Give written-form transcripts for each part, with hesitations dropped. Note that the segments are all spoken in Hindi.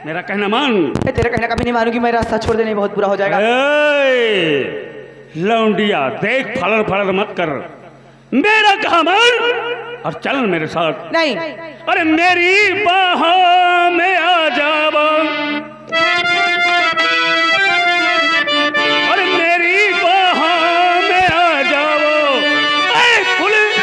मेरा कहना मान। तेरा कहना कभी नहीं मानूंगी, मैं रास्ता छोड़ देने बहुत बुरा हो जाएगा। लौंडिया देख, फलर फलर मत कर, मेरा कहा मान और चल मेरे साथ। नहीं। अरे मेरी बाहों में आ जाओ, अरे मेरी बाहों में आ जाओ, ऐ पुलिस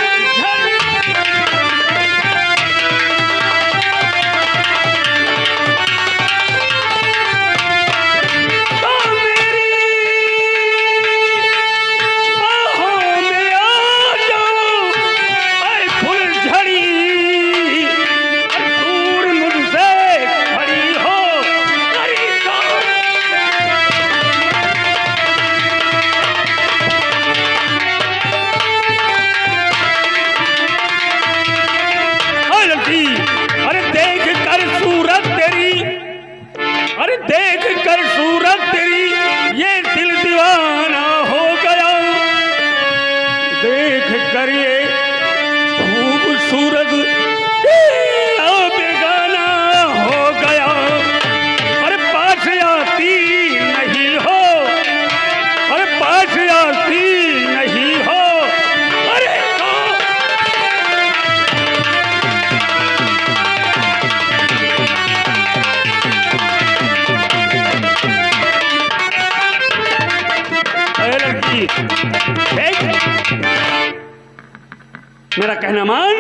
मेरा कहना मान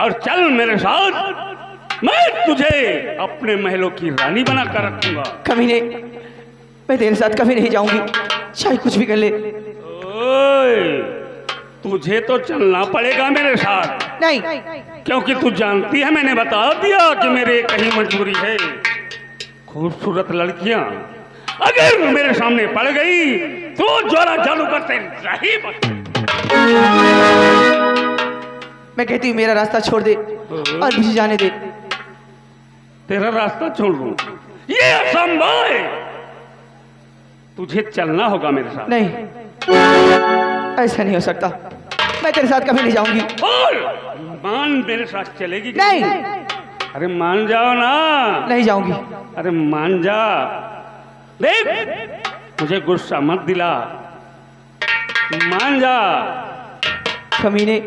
और चल मेरे साथ। मैं तुझे अपने महलों की रानी बना कर रखूंगा। कभी नहीं, मैं तेरे साथ कभी नहीं जाऊंगी, चाहे कुछ भी कर ले। ओए, तुझे तो चलना पड़ेगा मेरे साथ। नहीं, क्योंकि तू जानती है, मैंने बता दिया कि मेरे कहीं मजबूरी है। खूबसूरत लड़कियां अगर मेरे सामने पड़ गई तो ज्वाला चालू करते रही। मैं कहती हूँ मेरा रास्ता छोड़ दे और मुझे जाने दे। तेरा रास्ता छोड़ दूं? ये असंभव है, तुझे चलना होगा मेरे साथ। नहीं, ऐसा नहीं हो सकता, मैं तेरे साथ कभी नहीं जाऊंगी। बोल, मान मेरे साथ चलेगी? नहीं। अरे मान जाओ ना। नहीं जाऊंगी। अरे मान जा। देख, मुझे गुस्सा मत दिला, मान जा। कमीने,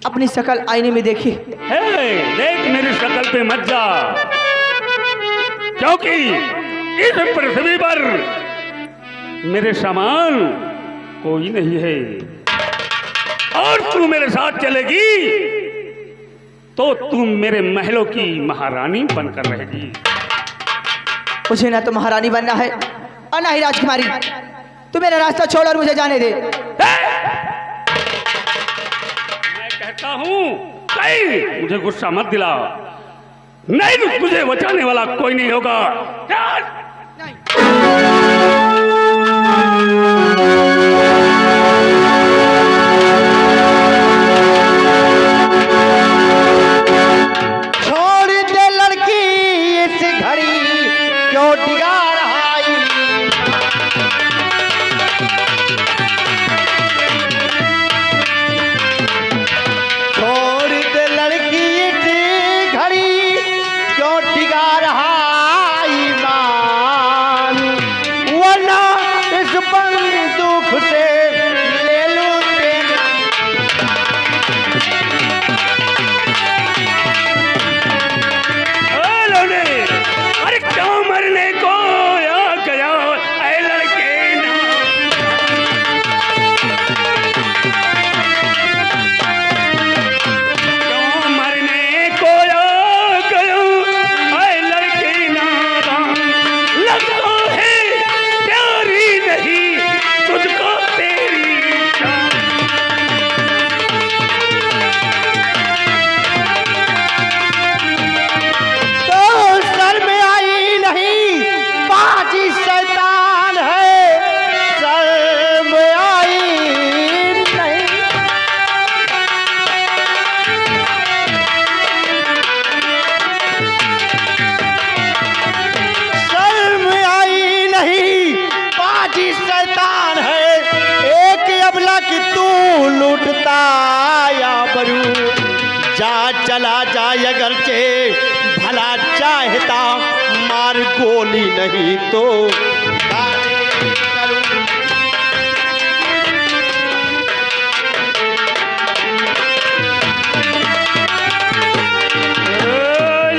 अपनी शक्ल आईने में देखी। देख, मेरी शक्ल पे मत जा, क्योंकि इस पृथ्वी पर मेरे समान कोई नहीं है। और तू मेरे साथ चलेगी तो तू मेरे महलों की महारानी बनकर रहेगी। मुझे ना तो महारानी बनना है और ना ही राजकुमारी। तू मेरा रास्ता छोड़ और मुझे जाने दे। मैं कहता हूं, कहीं मुझे गुस्सा मत दिला, नहीं तो तुझे बचाने वाला कोई नहीं होगा। छोड़ दे लड़की इस घड़ी, क्यों डिगा रहा है? छोड़ दे लड़की इस घड़ी, क्यों डिगा रहा ईमान, वरना इस बंदूक से ले लूं तेरे। अरे क्यों मरने को आ गया ऐ लड़के ना? क्यों मरने को आ गया ऐ लड़के ना? लगता है प्यारी नहीं तुझको तेरी जान। शैतान है, सर में आई नहीं। सर में आई नहीं, बाजी शैतान है। एक अबला की तू लूटता या बरू, जा चला जाए अगरचे भला चाहता मार गोली नहीं तो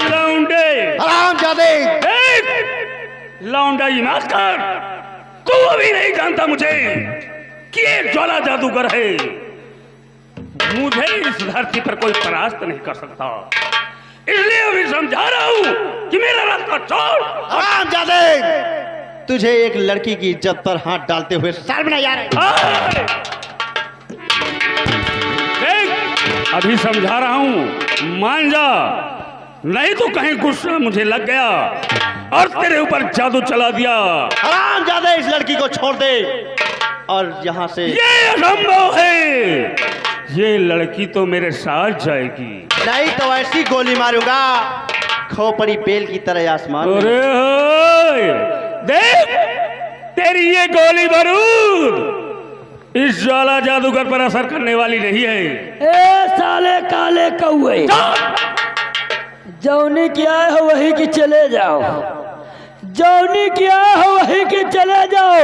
लौंडे हरामजादे। लौंडा ये मत कर। तू अभी नहीं जानता मुझे कि ये ज्वाला जादूगर है। मुझे इस धरती पर कोई परास्त नहीं कर सकता, इसलिए अभी समझा रहा हूं कि मेरा रास्ता छोड़। हरामजादे, तुझे एक लड़की की इज्जत पर हाथ डालते हुए शर्म नहीं आ रही? देख, अभी समझा रहा हूं, मान जा, नहीं तो कहीं गुस्सा मुझे लग गया और तेरे ऊपर जादू चला दिया। हरामजादे, इस लड़की को छोड़ दे और यहाँ से। ये असंभव है। ये लड़की तो मेरे साथ जाएगी। नहीं तो ऐसी गोली मारूंगा खोपड़ी बेल की तरह आसमान में। अरे होय, देख, तेरी ये गोली बारूद इस ज्वाला जादूगर पर असर करने वाली नहीं है। ए साले काले कौए, जौनी किया है वही की चले जाओ, जौनी किया है वही की चले जाओ,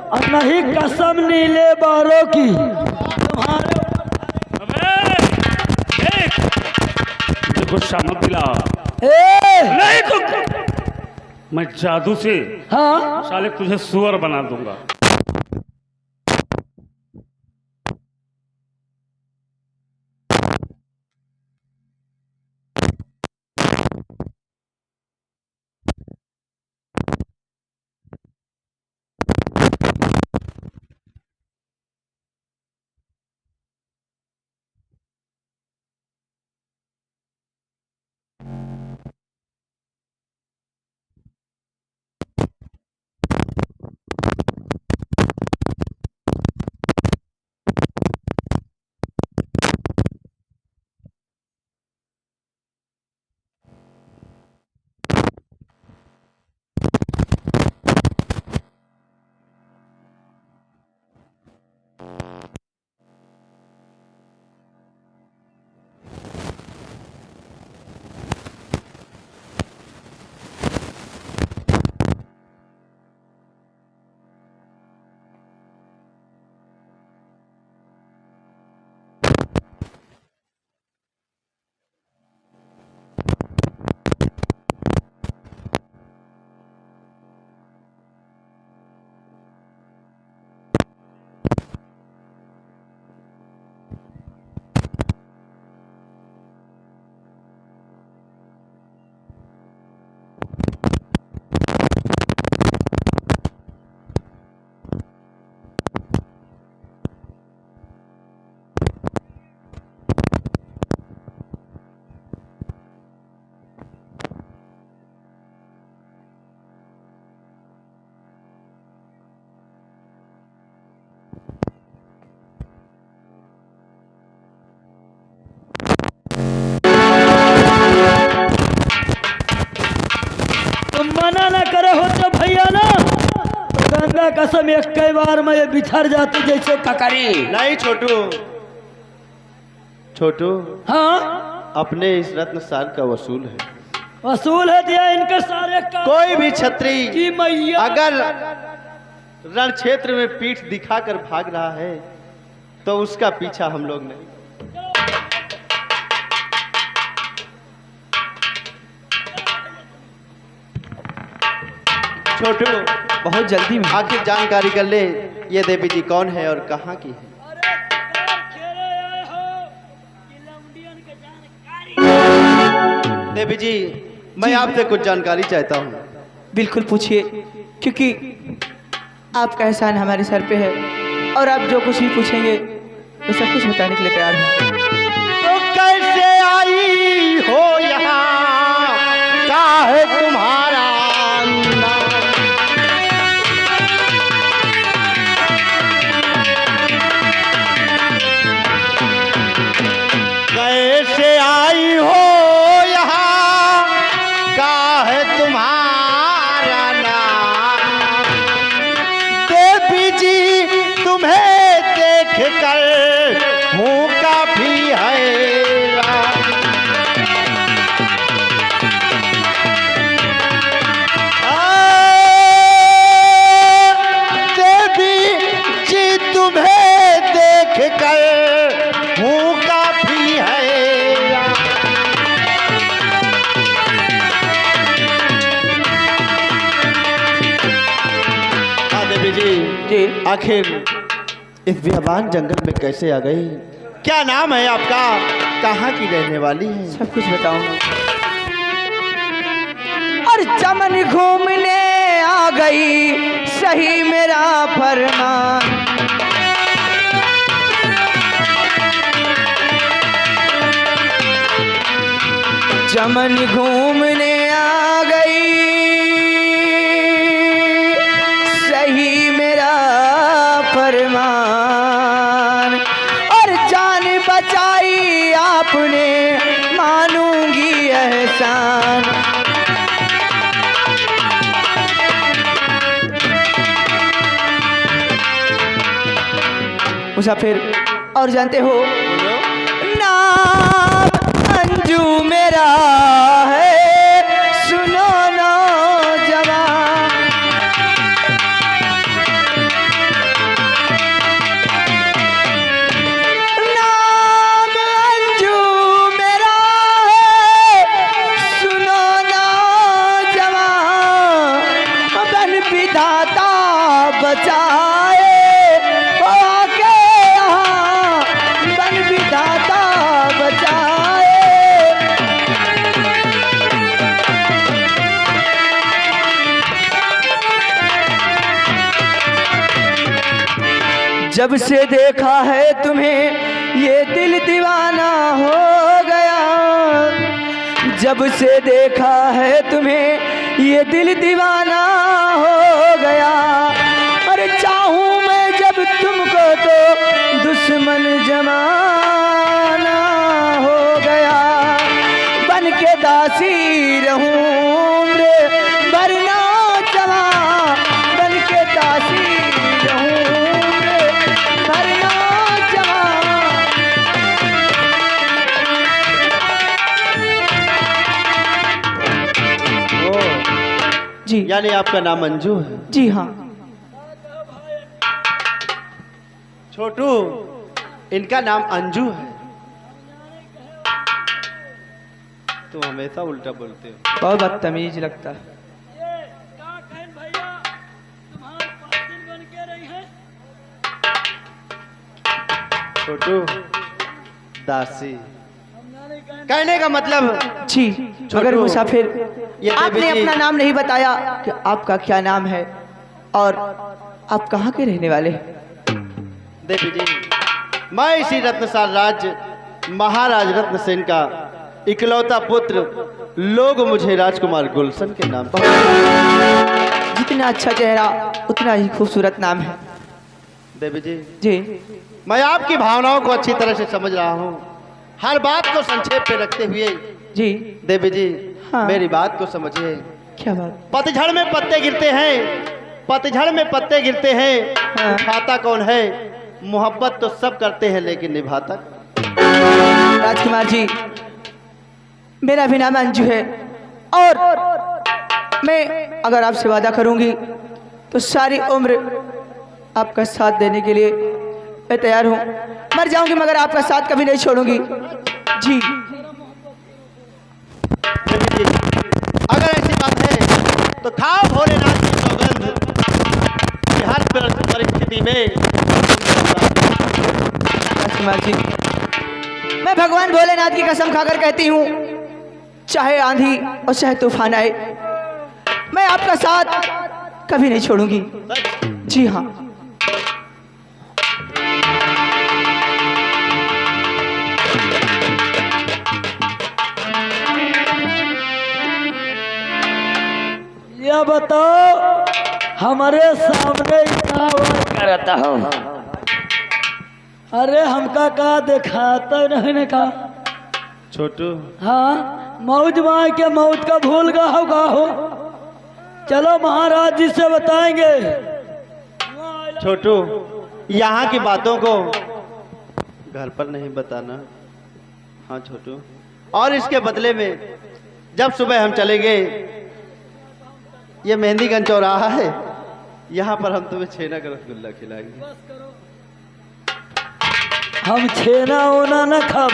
और नहीं कसम नीले बारों की तुम्हारे। गुस्सा मत दिला, नहीं तो मैं जादू से हाँ साले तुझे सुअर बना दूंगा। मना ना करे हो तो भैया ना, गंगा कसम एक कई बार में ये बिछड़ जाती जैसे ककरी। नहीं छोटू, छोटू, हाँ अपने इस रत्न साल का वसूल है। वसूल है दिया इनके सारे काम। कोई भी छत्री की मैया अगर रण क्षेत्र में पीठ दिखाकर भाग रहा है तो उसका पीछा हम लोग नहीं। छोटू, बहुत जल्दी में। आखिर जानकारी कर ले, ये देवी जी कौन है और कहाँ की है। देवी जी, मैं आपसे कुछ जानकारी चाहता हूँ। बिल्कुल पूछिए, क्योंकि आपका एहसान हमारे सर पे है और आप जो कुछ भी पूछेंगे वो सब कुछ बताने के लिए तैयार हूँ। तो कैसे आई हो यहाँ, क्या है तुम्हारा नाम? कैसे आई हो यहाँ, क्या है तुम्हारा नाम? देवी जी तुम्हें देख कर हूँ काफी हैरान। जी आखिर इस बियाबान जंगल में कैसे आ गई? क्या नाम है आपका? कहाँ की रहने वाली है? सब कुछ बताऊं। और चमन घूमने आ गई सही मेरा फरमान। चमन घूमने आ गई सही मेरा फरमान। और जान बचाई आपने मानूंगी एहसान। मुसाफिर और जानते हो नाम अंजू मेरा है, सुनो नौजवान। नाम अंजू मेरा है, सुनो नौजवान। बन विधाता बचाए आके यहाँ, बन विधाता बचाए। जब से देखा है तुम्हें ये दिल दीवाना हो गया। जब से देखा है तुम्हें ये दिल दीवाना हो गया। और चाहूं मैं जब तुमको तो दुश्मन जमाना हो गया। बन के दासी रहूं रे वरना जवा। बन के दासी रहूं रे वरना जवा। जी यानी आपका नाम अंजू है? जी हाँ। छोटू, इनका नाम अंजू है। तुम हमेशा उल्टा बोलते हो। बहुत बदतमीज लगता है। छोटू दासी कहने का मतलब जी मगर मुसाफिर ये आपने देवी जी- अपना नाम नहीं बताया कि आपका क्या नाम है और आप कहाँ के रहने वाले हैं? देवी जी, मैं इसी रत्नसाल राज्य महाराज रत्न सेन का इकलौता पुत्र, लोग मुझे राजकुमार गुलशन के नाम जितना अच्छा चेहरा उतना ही खूबसूरत नाम है। देवी जी, जी मैं आपकी भावनाओं को अच्छी तरह से समझ रहा हूँ। हर बात को संक्षेप पे रखते हुए जी देवी जी, हाँ। मेरी बात को समझिए। क्या बात? पतझड़ में पत्ते गिरते हैं, पतझड़ में पत्ते गिरते हैं, हाँ। उठाता कौन है? मोहब्बत तो सब करते हैं लेकिन निभाता। राजकुमार जी, मेरा भी नाम अंजू है और मैं अगर आपसे वादा करूंगी तो सारी उम्र आपका साथ देने के लिए मैं तैयार हूँ। मर जाऊंगी मगर आपका साथ कभी नहीं छोड़ूंगी। जी देवी जी, अगर ऐसी बात है तो खाओ भोलेनाथ की सौगंध कि हर परिस्थिति में। राजकुमार जी, मैं भगवान भोलेनाथ की कसम खाकर कहती हूँ, चाहे आंधी और चाहे तूफान आए, मैं आपका साथ कभी नहीं छोड़ूंगी। जी हाँ। ये बताओ हमारे सामने क्या करता हो? अरे हमका का दिखाता नहीं ने का? छोटू, हाँ, मौज मार के मौत का भूल गा हो। चलो महाराज जी से बताएंगे। छोटू, यहाँ की बातों को घर पर नहीं बताना। हाँ छोटू, और इसके बदले में जब सुबह हम चलेंगे, ये मेहंदीगंज चौराहा है, यहाँ पर हम तुम्हें छेना का रसगुल्ला खिलाएंगे। हम छेना ओना न खाब,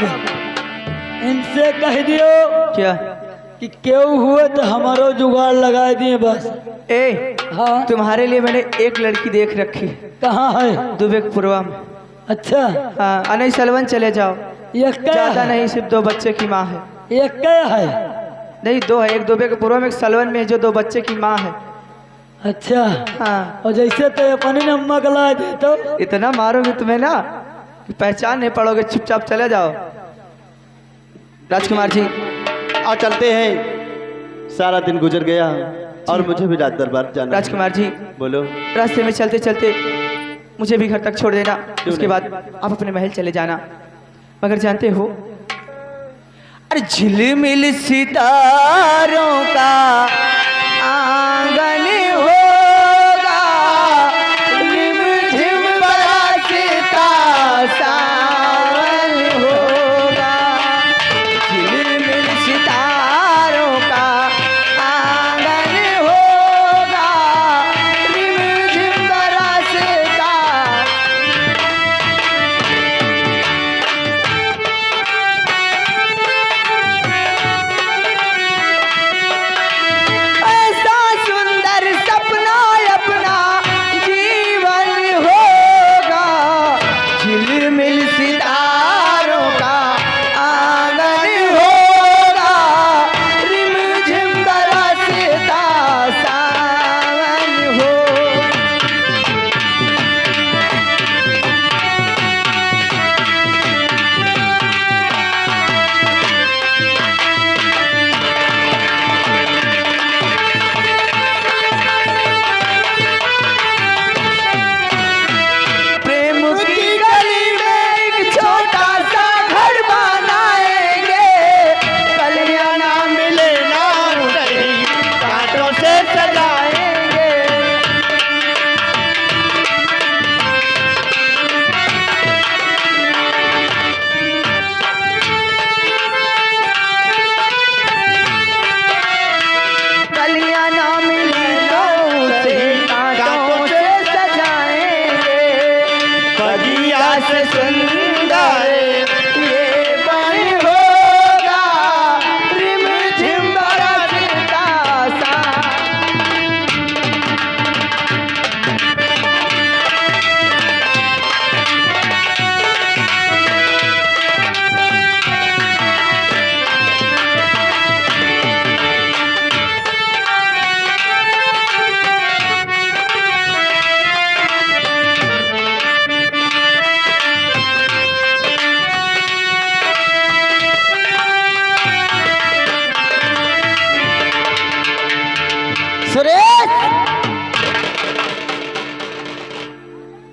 इनसे कह दियो क्या? कि क्यों हुए तो हमारो जुगाड़ लगा दिए बस। ए हाँ तुम्हारे लिए मैंने एक लड़की देख रखी, कहाँ है? दुबेकपुरवा में। अच्छा हाँ नहीं सलवन चले जाओ, ये क्या ज्यादा है? नहीं, सिर्फ 2 बच्चे की माँ है। ये क्या है? नहीं 2 है, एक दुबेकपुरवा में, एक सलवन में है, जो 2 बच्चे की माँ है। अच्छा हाँ और जैसे तो अपने नम्मा गला दे तो इतना मारोगे तुम्हें ना कि पहचान नहीं पड़ोगे, चुपचाप चले जाओ। राजकुमार जी और चलते हैं, सारा दिन गुजर गया और मुझे भी राज दरबार जाना है। राजकुमार जी बोलो। रास्ते में चलते चलते मुझे भी घर तक छोड़ देना, उसके नहीं? बाद आप अपने महल चले जाना। मगर जानते हो, अरे झिलमिल सितारों का आंगन होगा, रिमझिम बरसता सावन होगा। झिलमिल सितारों का आंगन होगा, रिमझिम बरसता। ऐसा सुंदर सपना अपना जीवन होगा, झिलमिल सितारों का आंगन होगा, रिमझिम बरसता सावन होगा। प्रेम की गली में एक छोटा सा घर बनाएंगे, कलियां ना मिले ना उतरी कांटों से सजाएंगे। कलियां ना मिले ना उतरी कांटों से सजाएंगे। बगिया से सुंदर ये बन होगा, रिमझिम बरसता सा। सुरेश,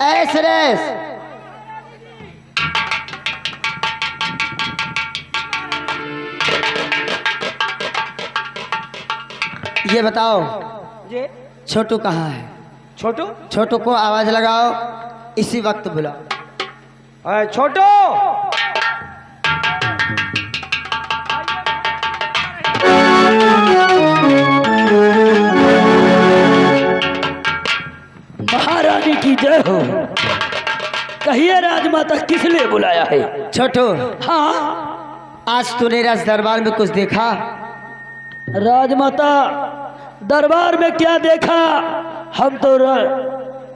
ऐ सुरेश, ये बताओ ये छोटू कहाँ है? छोटू छोटू को आवाज लगाओ, इसी वक्त बुलाओ। छोटू महारानी की जय हो। कहिए राजमाता किस लिए बुलाया है? छोटू, हाँ आज तूने राज दरबार में कुछ देखा? राजमाता दरबार में क्या देखा? हम तो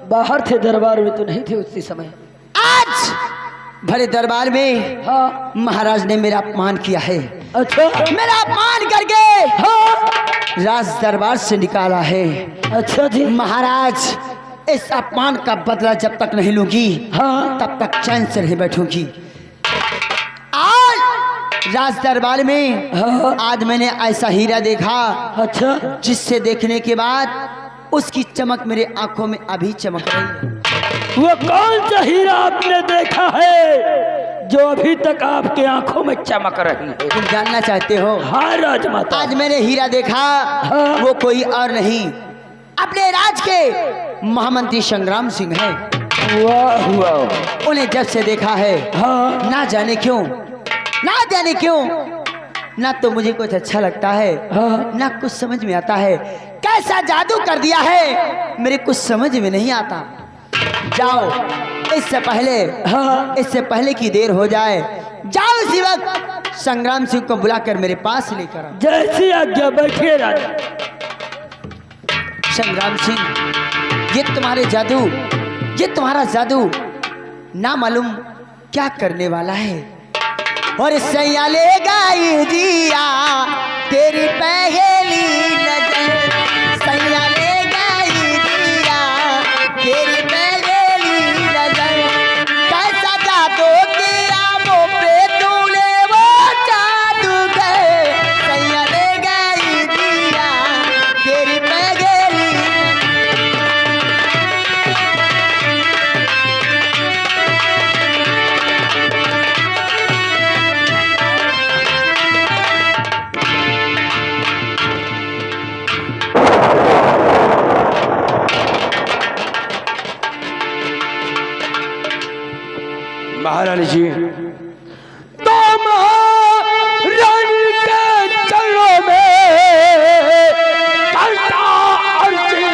बाहर थे, दरबार में तो नहीं थे उसी समय। आज भरे दरबार में हाँ महाराज ने मेरा अपमान किया है। अच्छा मेरा अपमान करके हाँ राज दरबार से निकाला है। अच्छा जी महाराज, इस अपमान का बदला जब तक नहीं लूंगी हाँ तब तक चैन से नहीं बैठूंगी। आज राज दरबार में हाँ। आज मैंने ऐसा हीरा देखा अच्छा जिससे देखने के बाद उसकी चमक मेरे आंखों में अभी चमक रही है। वो कौन सा हीरा आपने देखा है जो अभी तक आपके आंखों में चमक रही है? तुम जानना चाहते हो? हाँ राजमाता। आज मैंने हीरा देखा, हाँ। वो कोई और नहीं, अपने राज के महामंत्री संग्राम सिंह है। वाह वाह। उन्हें जब से देखा है, हाँ ना जाने क्यों, ना जाने क्यों, ना तो मुझे कुछ अच्छा लगता है हाँ। ना कुछ समझ में आता है। कैसा जादू कर दिया है मेरे कुछ समझ में नहीं आता। जाओ, इससे पहले हाँ। इससे पहले की देर हो जाए, जाओ इसी वक्त संग्राम सिंह को बुलाकर मेरे पास लेकर आओ। जैसी आज्ञा, बैठिए राजा। संग्राम सिंह, ये तुम्हारा जादू ना मालूम क्या करने वाला है। और सैया ले गाई दिया तेरी पहली नजर, सैया ले गाई दिया तेरी पहली नजर, कैसा जादू किया वो पे तूने वो जादूगर, सैया ले गाई दिया तेरी पहली। महारानी जी, तो महारानी के चरणों में करता अर्जी,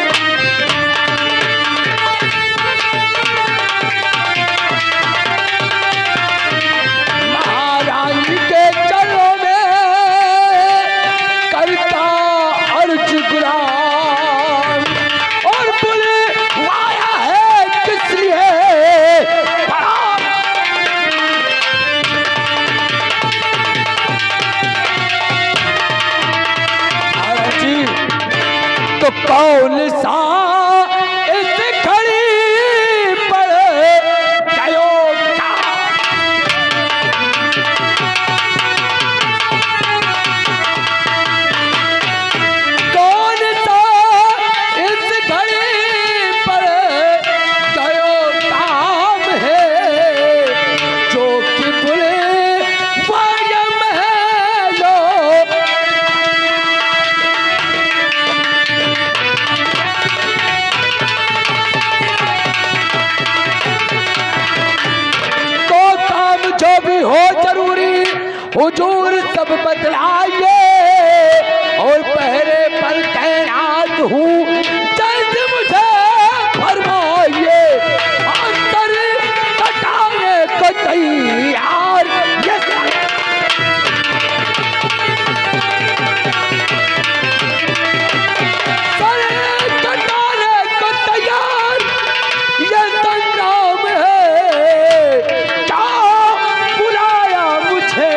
महारानी के चरणों में करता अर्ज गुलाम, और बोले वाया है किस लिए तो कौन सा इस घड़ी पर गयो का, कौन सा इस घड़ी पर गयो काम है, जो कि बुले वयम है लो। जो भी हो जरूरी हुजूर सब बदलाइए, और पहरे पर तैनात हूँ जल्द मुझे फरमाइए, अंतर कटाने को तैयार ये सर कटाने को तैयार ये संग्राम है, क्या बुलाया मुझे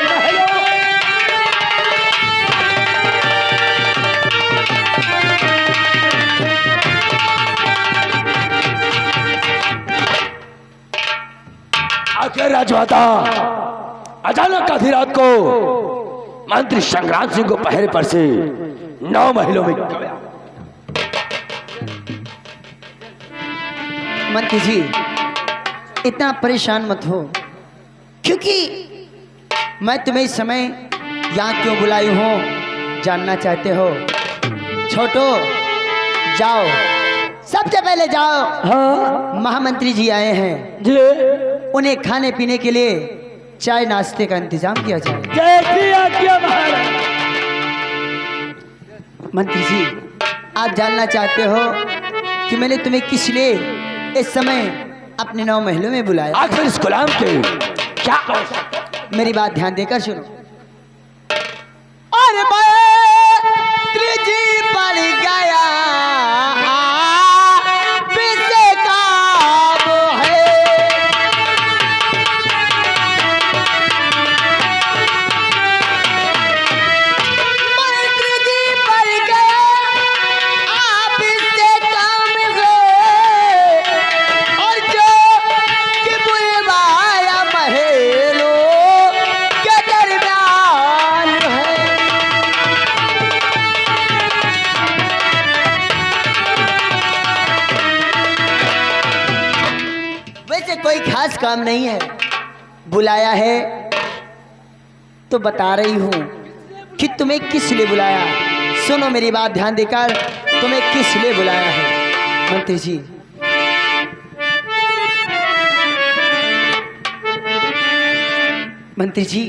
महलों। आखिर राजमाता अचानक आधी रात को मंत्री संग्राम सिंह को पहरे पर से 9 महलों में गया। मंत्री जी, इतना परेशान मत हो, क्योंकि मैं तुम्हें इस समय यहाँ क्यों बुलाई हूँ जानना चाहते हो। छोटो, जाओ, सबसे पहले जाओ। हाँ महामंत्री जी आए हैं जी, उन्हें खाने पीने के लिए चाय नाश्ते का इंतजाम किया जाए। जैसी आज्ञा महाराज। मंत्री जी, आप जानना चाहते हो कि मैंने तुम्हें किस लिए इस समय अपने 9 महलों में बुलाया। आखिर इस गुलाम के क्या, मेरी बात ध्यान देकर सुनो। और मंत्री जी पड़ गया पीछे काम है, मंत्री जी पड़ गया पीछे काम है, और जो कि बुलवाया महलों के दरमियान है। वैसे कोई खास काम नहीं है, बुलाया है तो बता रही हूँ कि तुम्हें किस लिए बुलाया। सुनो मेरी बात ध्यान देकर, तुम्हें किस लिए बुलाया है। मंत्री जी, मंत्री जी,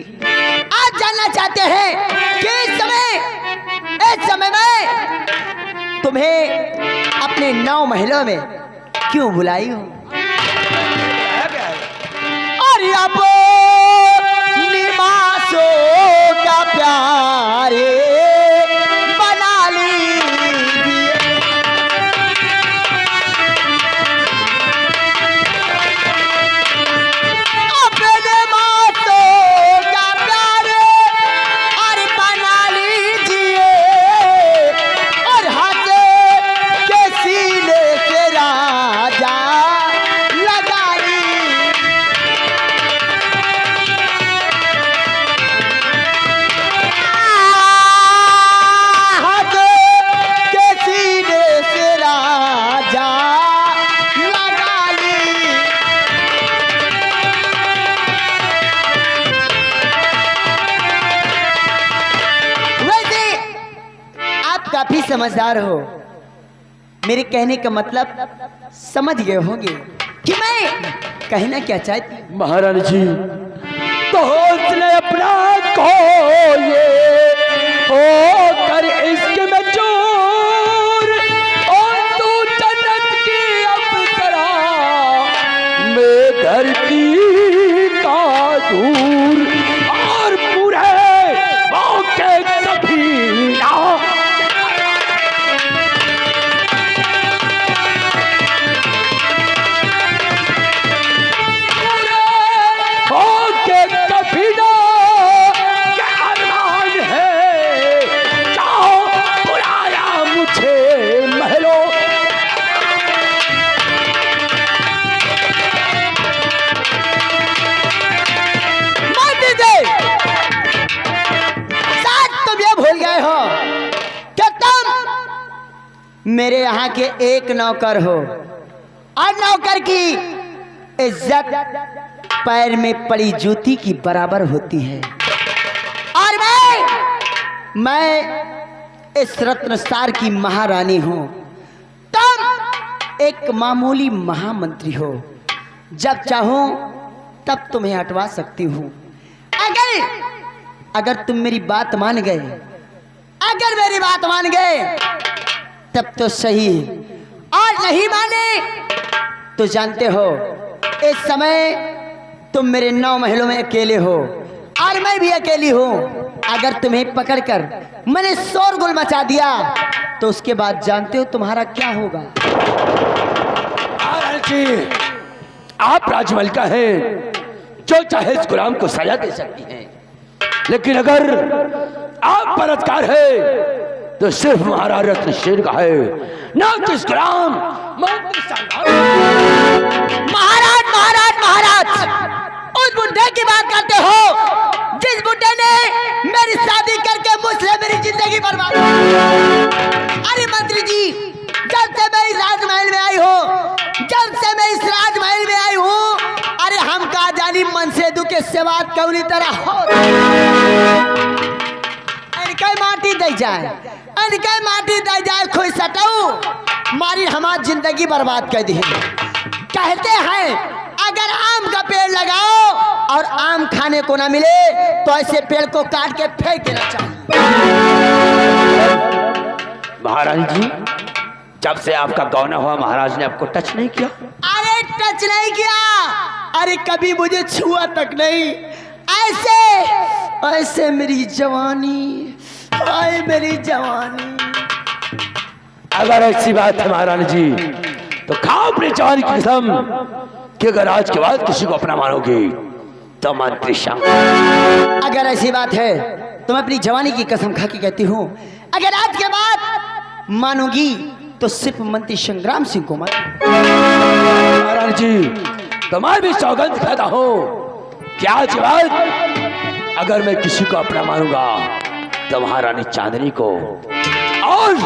आज जानना चाहते हैं कि इस समय में तुम्हें अपने 9 महलों में क्यों बुलाई हूँ। और अब निवासो प्यारे बना लीजिए। अपने बातों का प्यारे और बना लीजिए और हाथ के सीने से राजा लगा लीजिए। हाथ के सीने से राजा लगा लीजिए। वैसे आप काफी समझदार हो, मेरे कहने का मतलब समझ गए होंगे कि मैं कहना क्या चाहती हूँ। महारानी जी, तो उसने अपना को ये ओ कर इश्क में चोर, और तू जन्नत की अप्सरा, मैं धरती का दूर, और पूरे मौके कभी ना होके कभी ना ये अरमान है, जाओ बुलाया मुझे महलों। मत दीजिए। शायद तुम ये भूल गए हो कि तुम मेरे यहाँ के एक नौकर हो, और नौकर की इज्जत पैर में पड़ी जूती की बराबर होती है। और मैं इस रत्नसार की महारानी हूं, तुम एक मामूली महामंत्री हो। जब चाहूं तब तुम्हें हटवा सकती हूं। अगर तुम मेरी बात मान गए, अगर मेरी बात मान गए तब तो सही, और नहीं माने तो जानते हो इस समय तुम मेरे 9 महलों में अकेले हो, और मैं भी अकेली हूं। अगर तुम्हें पकड़कर मैंने शोरगुल मचा दिया तो उसके बाद जानते हो तुम्हारा क्या होगा। महारानी जी, आप राजमलिका हैं, जो चाहे इस गुलाम को सजा दे सकती हैं, लेकिन अगर आप बलात्कार है तो सिर्फ महाराज रत्नसेन का है, ना कि इस गुलाम महाराज महाराज महाराज, उस बुढ़े की बात करते हो जिस बुढ़े ने मेरी शादी करके मुझसे मेरी जिंदगी बर्बाद की। अरे मंत्री जी, जब से मैं इस राजमहल में आई हूँ, जब से मैं इस राजमहल में आई हूँ, अरे हम का जानी मन से दुखे से बात कौनी तरह हो। अनके माटी दे जाए, अनके माटी दे जाए, खुश सटाऊ मारी हमारी जिंदगी बर्बाद कर दी। कहते हैं अगर आम का पेड़ लगाओ और आम खाने को ना मिले तो ऐसे पेड़ को काट के फेंक देना चाहिए। महारानी जी, जब से आपका गौना हुआ महाराज ने आपको टच नहीं किया? अरे टच नहीं किया, अरे कभी मुझे छुआ तक नहीं। ऐसे ऐसे मेरी जवानी, आए मेरी जवानी। अगर ऐसी बात है महारानी जी, तो खाओ अपनी जवानी की कसम कि अगर आज के बाद किसी को अपना मानोगी तो मंत्री शंकर। अगर ऐसी बात है तो मैं अपनी जवानी की कसम खा के कहती हूँ, अगर आज के बाद मानूंगी तो सिर्फ मंत्री संग्राम सिंह को मान। महारानी जी, तो मैं भी सौगंध खाता हूँ कि आज के बाद अगर मैं किसी को अपना मानूंगा तो महारानी चांदनी को, और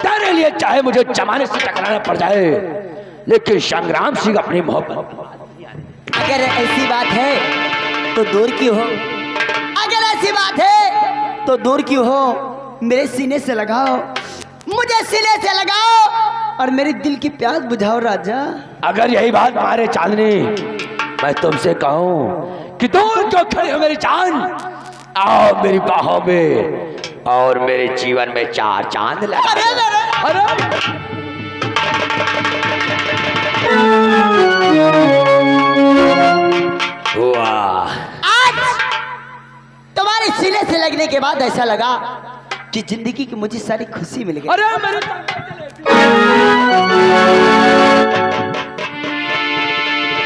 तेरे लिए चाहे मुझे जमाने से टकराना पड़ जाए, लेकिन संग्राम सिंह अपनी मोहब्बत। अगर ऐसी बात है तो दूर क्यों हो, अगर ऐसी बात है तो दूर क्यों हो, मेरे सीने से लगाओ, मुझे सीने से लगाओ और मेरे दिल की प्यास बुझाओ राजा। अगर यही बात मारे चांदनी, मैं तुमसे कहूं कि दूर क्यों खड़ी हो मेरी जान, आओ मेरी बाहों में और मेरे जीवन में 4 चांद लगा दो। वाह, आज तुम्हारे सीने से लगने करने के बाद ऐसा लगा कि जिंदगी की मुझे सारी खुशी मिल गई। अरे मेरे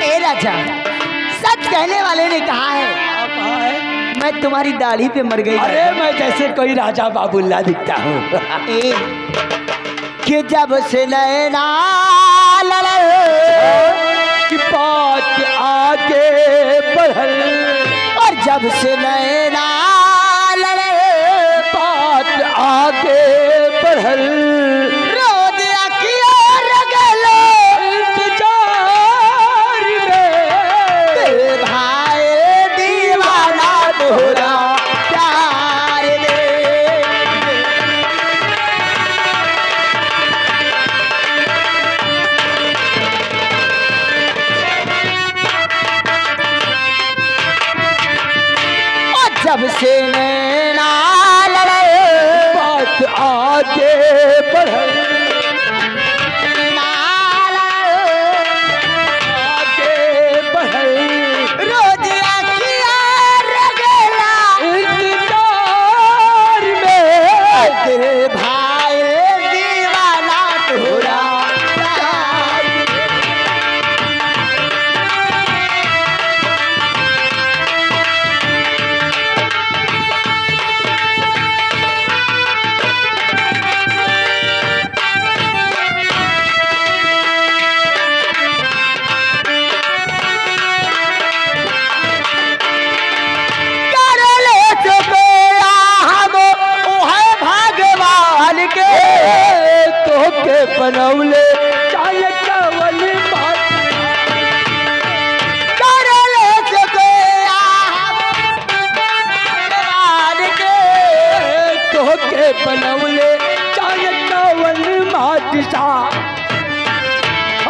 ए राजा, सच कहने वाले ने कहा है मैं तुम्हारी दाढ़ी पे मर गई। अरे मैं जैसे कोई राजा बाबुल्ला दिखता हूँ। ए, कि जब से नैना लड़े कि बात आगे बढ़ल, और जब से नैना लड़े बात आगे बढ़ल, रो दिया किया रगलो इंतजार में तेरे भाई दीवाना तोरा प्यार में। और जब से नैना लड़े बात आगे बढ़ल, नैना लड़े आगे बढ़ल, रो दिया किया रगला इंतजार में तेरे भाई दीवाना तोरा प्यार में। कर ले चुके हम ओहे भगवान के तो के बनौले चाहे कवल बात, कर ले चुके हम भगवान के तो के बनौले चाहे कवल मादिशा,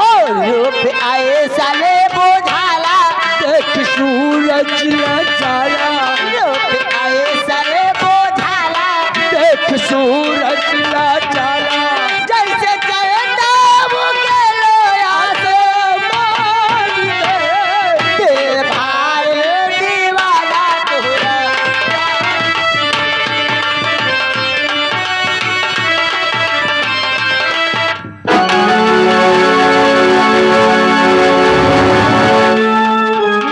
और रूप आए साले बुझाला देख सूरज नजारा, रूप आए साले बुझाला देख सूरज नजारा, जैसे चलता मुके लोया से मान दे तेरे भाई दीवाना तोरा।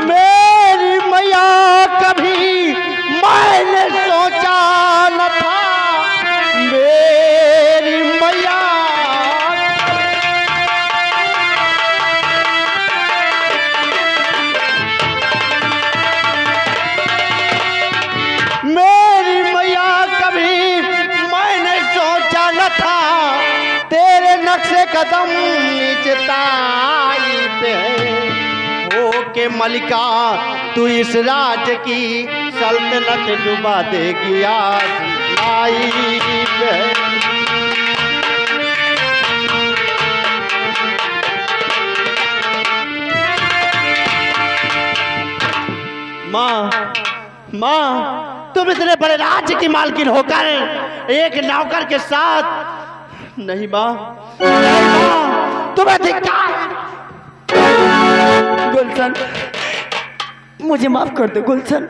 मेरी मैया कभी मैंने सोचा न था, मेरी मैया मेरी मैया कभी मैंने सोचा न था, तेरे नक्शे कदम नीचे ताई पे हो के मलिका तू इस राज की सल्तनत डुबा देगी आज आई पे। माँ माँ, तुम इतने बड़े राज्य की मालकिन होकर एक नौकर के साथ नहीं माँ, नहीं माँ, तुम्हें धिक्कार। गुलशन, मुझे माफ कर दो गुलशन,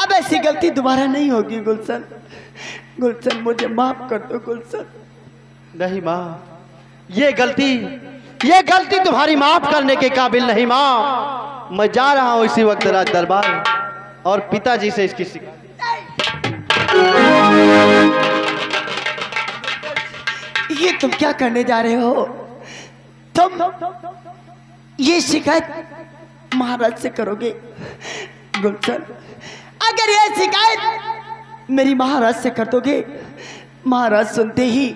अब ऐसी गलती दोबारा नहीं होगी गुलशन। गुलशन मुझे माफ कर दो गुलशन। नहीं माँ, ये गलती तुम्हारी माफ करने के काबिल नहीं माँ। मैं जा रहा हूँ इसी वक्त राज दरबार और पिताजी से इसकी शिकायत। ये तुम क्या करने जा रहे हो? तुम ये शिकायत महाराज से करोगे गुलशन? अगर ये शिकायत मेरी महाराज से कर दोगे, महाराज सुनते ही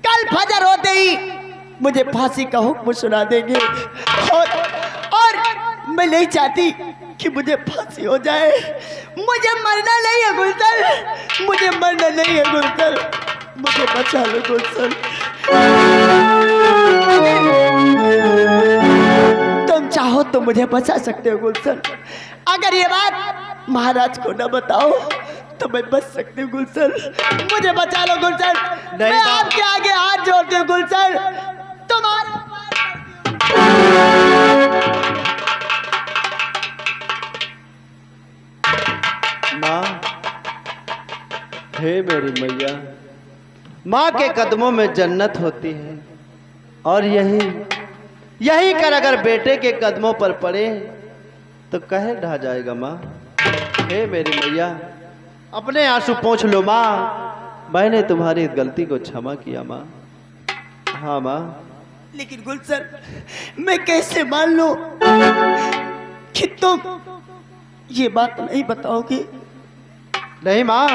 कल फजर होते ही मुझे फांसी का हुक्म सुना देंगे, और मैं नहीं चाहती कि मुझे फांसी हो जाए। मुझे मरना नहीं है गुलशन, मुझे मरना नहीं है गुलशन, मुझे बचा लो गुलशन। तुम चाहो तो मुझे बचा सकते हो गुलशन। अगर ये बात महाराज को न बताओ तो मैं बच सकती हूँ गुलशन। मुझे बचा लो गुलशन, मैं आपके आगे हाथ जोड़ती हूँ गुलशन। तुम्हारा माँ, हे मेरी मैया, माँ के कदमों में जन्नत होती है, और यही कर अगर बेटे के कदमों पर पड़े तो कहे ढह जाएगा माँ। हे मेरी मैया, अपने आंसू पोंछ लो माँ, मैंने तुम्हारी इस गलती को क्षमा किया माँ। हाँ माँ। लेकिन गुलशन, मैं कैसे मान लूं कि तुम ये बात नहीं बताओगे? नहीं माँ,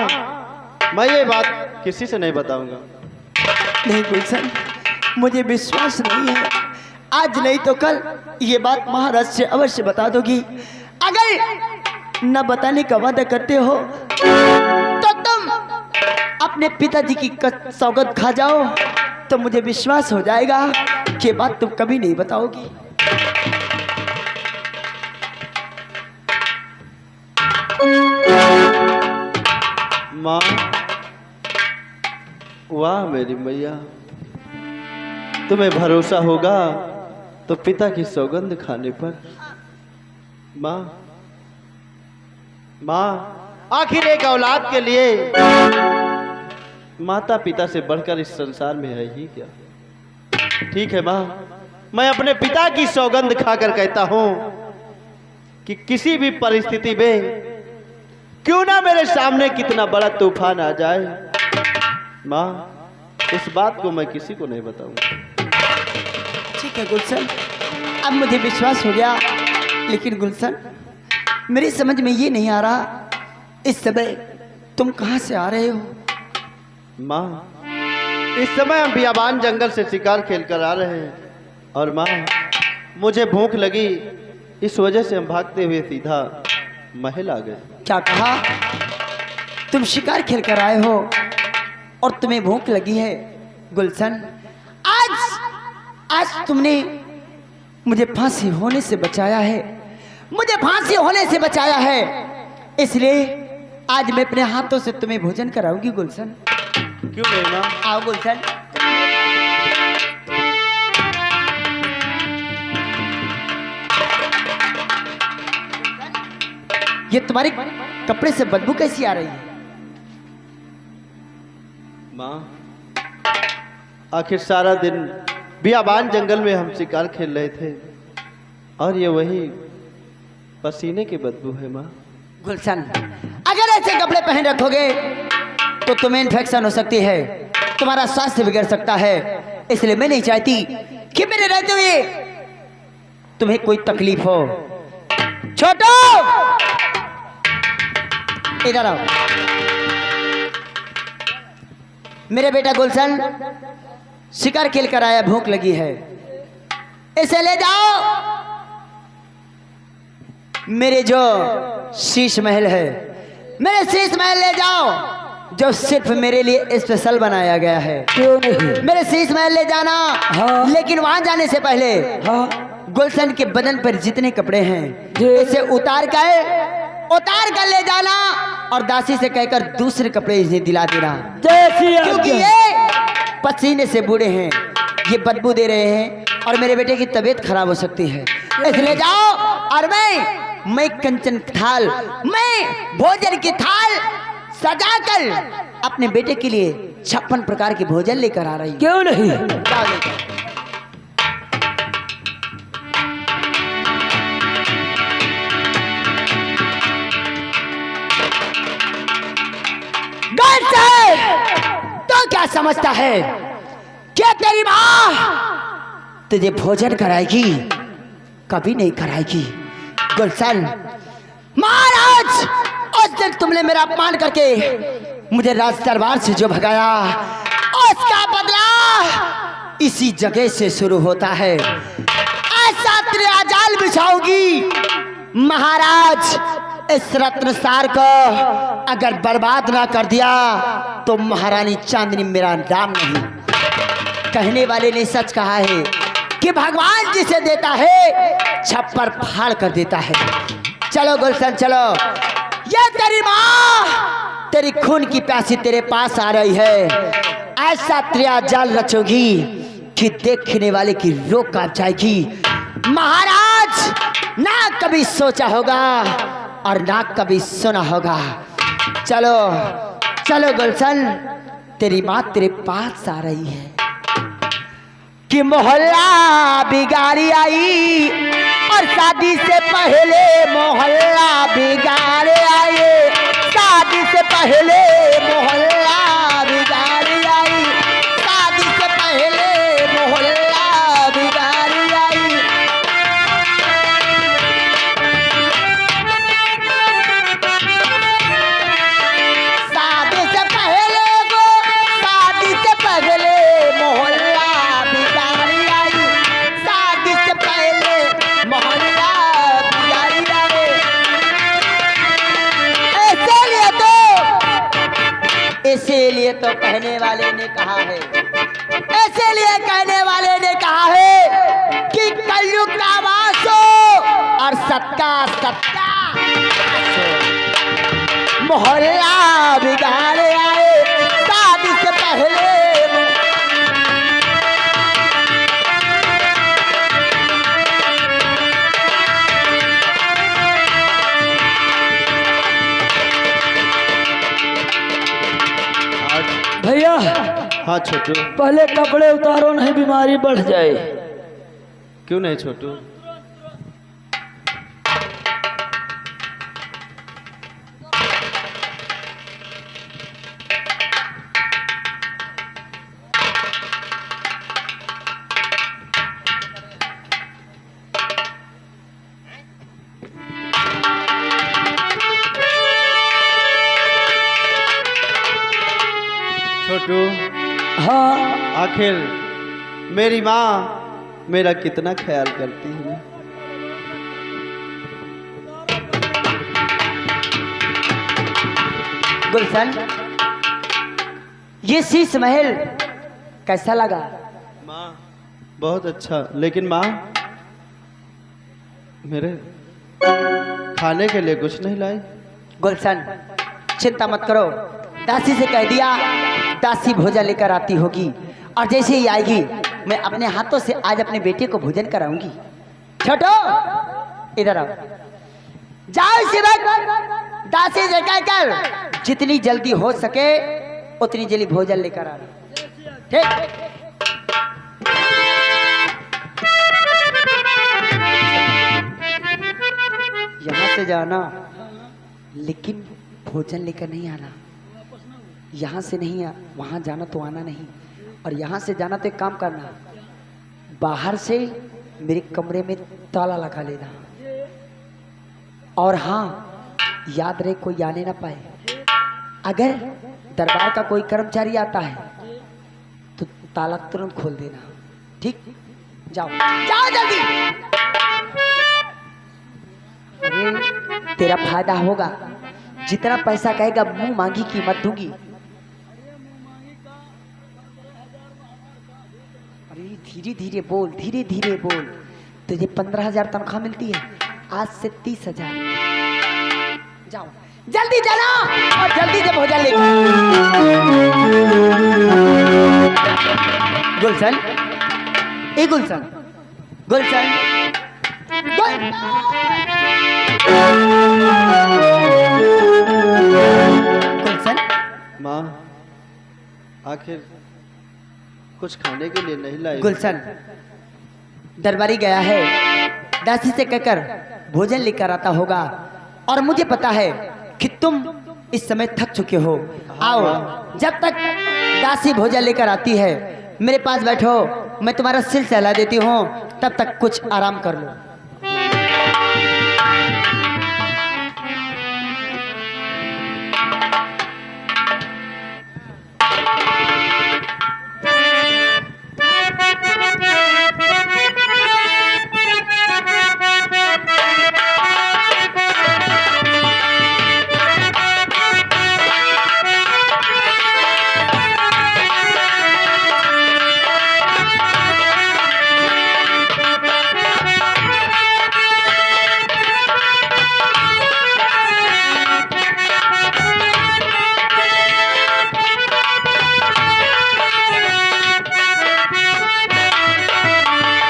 मैं ये बात किसी से नहीं बताऊंगा। नहीं गुलशन, मुझे विश्वास नहीं है। आज नहीं तो कल ये बात महाराज से अवश्य बता दोगी। अगर न बताने का वादा करते हो तो तुम अपने पिताजी की सौगंध खा जाओ, तो मुझे विश्वास हो जाएगा कि ये बात तुम कभी नहीं बताओगी। माँ, वाह मेरी मैया, तुम्हें भरोसा होगा तो पिता की सौगंध खाने पर। माँ, आखिर एक औलाद के लिए माता पिता से बढ़कर इस संसार में है ही क्या। ठीक है माँ, मैं अपने पिता की सौगंध खाकर कहता हूँ कि किसी भी परिस्थिति में क्यों ना मेरे सामने कितना बड़ा तूफान आ जाए, माँ, इस बात को मैं किसी को नहीं बताऊंगा। ठीक है गुलशन, अब मुझे विश्वास हो गया। लेकिन गुलशन, मेरी समझ में ये नहीं आ रहा, इस समय तुम कहाँ से आ रहे हो? माँ, इस समय हम बियाबान जंगल से शिकार खेल कर आ रहे हैं, और माँ, मुझे भूख लगी, इस वजह से हम भागते हुए सीधा महल आ गए। क्या कहा? तुम शिकार खेल कर आए हो और तुम्हें भूख लगी है? गुलशन, आज तुमने मुझे फांसी होने से बचाया है, मुझे फांसी होने से बचाया है, इसलिए आज मैं अपने हाथों से तुम्हें भोजन कराऊंगी। गुलशन, क्यों नहीं माँ? आओ गुलशन। ये तुम्हारे कपड़े से बदबू कैसी आ रही है? माँ, आखिर सारा दिन बियाबान जंगल में हम शिकार खेल रहे थे, और ये वही पसीने की बदबू है माँ। गुलशन, अगर ऐसे कपड़े पहन रखोगे तो तुम्हें इन्फेक्शन हो सकती है, तुम्हारा स्वास्थ्य बिगड़ सकता है, इसलिए मैं नहीं चाहती कि मेरे रहते हुए तुम्हें कोई तकलीफ हो। छोटो, इधर आओ। मेरे बेटा गुलशन शिकार खेल कर आया, भूख लगी है, इसे ले जाओ मेरे जो शीश महल है, मेरे शीश महल ले जाओ, जो सिर्फ मेरे लिए स्पेशल बनाया गया है। क्यों नहीं? मेरे शीश महल ले जाना। हाँ। लेकिन वहां जाने से पहले हाँ, गुलशन के बदन पर जितने कपड़े हैं इसे उतार कर ले जाना, और दासी से कहकर दूसरे कपड़े इन्हें दिला देना, क्योंकि ये पसीने से बूढ़े हैं, ये बदबू दे रहे हैं और मेरे बेटे की तबीयत खराब हो सकती है। इसलिए जाओ, और मैं कंचन थाल, मैं भोजन की थाल सजाकर अपने बेटे के लिए 56 प्रकार के भोजन लेकर आ रही हूँ। क्यों नहीं? जाओ लेकर। तो क्या समझता है क्या तेरी माँ तुझे भोजन कराएगी? कभी नहीं कराएगी। गुलशन, महाराज, उस दिन तुमने मेरा अपमान करके मुझे राज दरबार से जो भगाया, उसका बदला इसी जगह से शुरू होता है। ऐसा तेरा जाल बिछाऊंगी महाराज, इस रत्नसार को अगर बर्बाद ना कर दिया तो महारानी चांदनी मेरा नाम नहीं। कहने वाले ने सच कहा है कि भगवान जिसे देता है छप्पर फाड़ कर देता है। चलो गुलशन चलो, ये तेरी माँ तेरी खून की प्यासी तेरे पास आ रही है। ऐसा तेरा जाल रचोगी कि देखने वाले की रोक काट जाएगी। महाराज, ना कभी सोचा होगा और ना कभी सुना होगा। चलो चलो गुलशन, तेरी माँ तेरे पास आ रही है कि मोहल्ला बिगाड़ी आई, और शादी से पहले मोहल्ला बिगाड़े आए, शादी से पहले मोहल्ला बिगाड़ी आई, शादी से पहले मोहल्ला बिगाड़ी आई। शादी से पहले गो, शादी से पहले मोहल्ला बिगाड़ी आई, शादी से पहले मोहल्ला बिगाड़ी आई। इसीलिए तो कहने वाले ने कहा है, इसीलिए कहने वाले ने कहा है कि कलयुग का वास हो और सत्ता सत्ता मोहल्ला बिगाड़े आए, शादी से पहले भैया हाँ छोटू। पहले कपड़े उतारो, नहीं बीमारी बढ़ जाए। क्यों नहीं छोटू? छोटू, हाँ आखिर मेरी माँ मेरा कितना ख्याल करती है। गुलशन, ये शीश महल कैसा लगा? माँ बहुत अच्छा, लेकिन माँ मेरे खाने के लिए कुछ नहीं लाई। गुलशन, चिंता मत करो, दासी से कह दिया, दासी भोजन लेकर आती होगी, और जैसे ही आएगी मैं अपने हाथों से आज अपने बेटे को भोजन कराऊंगी। छोटो, इधर आओ, जाओ सेवक, दासी से कहकर जितनी जल्दी हो सके उतनी जल्दी भोजन लेकर आना। ठीक? यहाँ से जाना, लेकिन भोजन लेकर नहीं आना। यहाँ से नहीं वहाँ जाना तो आना नहीं, और यहाँ से जाना तो एक काम करना, बाहर से मेरे कमरे में ताला लगा लेना, और हाँ याद रहे कोई आने ना पाए। अगर दरबार का कोई कर्मचारी आता है तो ताला तुरंत खोल देना। ठीक? जाओ जाओ जल्दी। अरे तेरा फायदा होगा, जितना पैसा कहेगा मुंह मांगी कीमत दूंगी। अरे धीरे धीरे बोल, धीरे धीरे बोल। तुझे 15,000 तनख्वाह मिलती है, आज से 30,000। जाओ जल्दी चलो, और जल्दी से भोजन लेकर। गुलशन, ए गुलशन, गुलशन, गुलशन। माँ आखिर कुछ खाने के लिए नहीं लाई। गुलशन, दरबारी गया है, दासी से कहकर भोजन लेकर आता होगा, और मुझे पता है कि तुम इस समय थक चुके हो। आओ, जब तक दासी भोजन लेकर आती है मेरे पास बैठो, मैं तुम्हारा सिर सहला देती हूँ, तब तक कुछ आराम कर लो।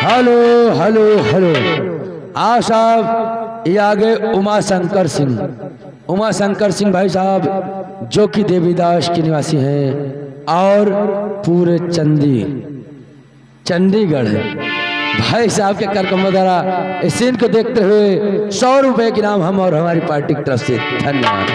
Hello hello hello. हाँ साहब, ये आगे उमा शंकर सिंह। उमा शंकर सिंह भाई साहब जो कि देवीदास के निवासी हैं और पूरे चंडीगढ़ भाई साहब के कार्यक्रम द्वारा इस सीन को देखते हुए 100 रुपए के नाम हम और हमारी पार्टी की तरफ से धन्यवाद।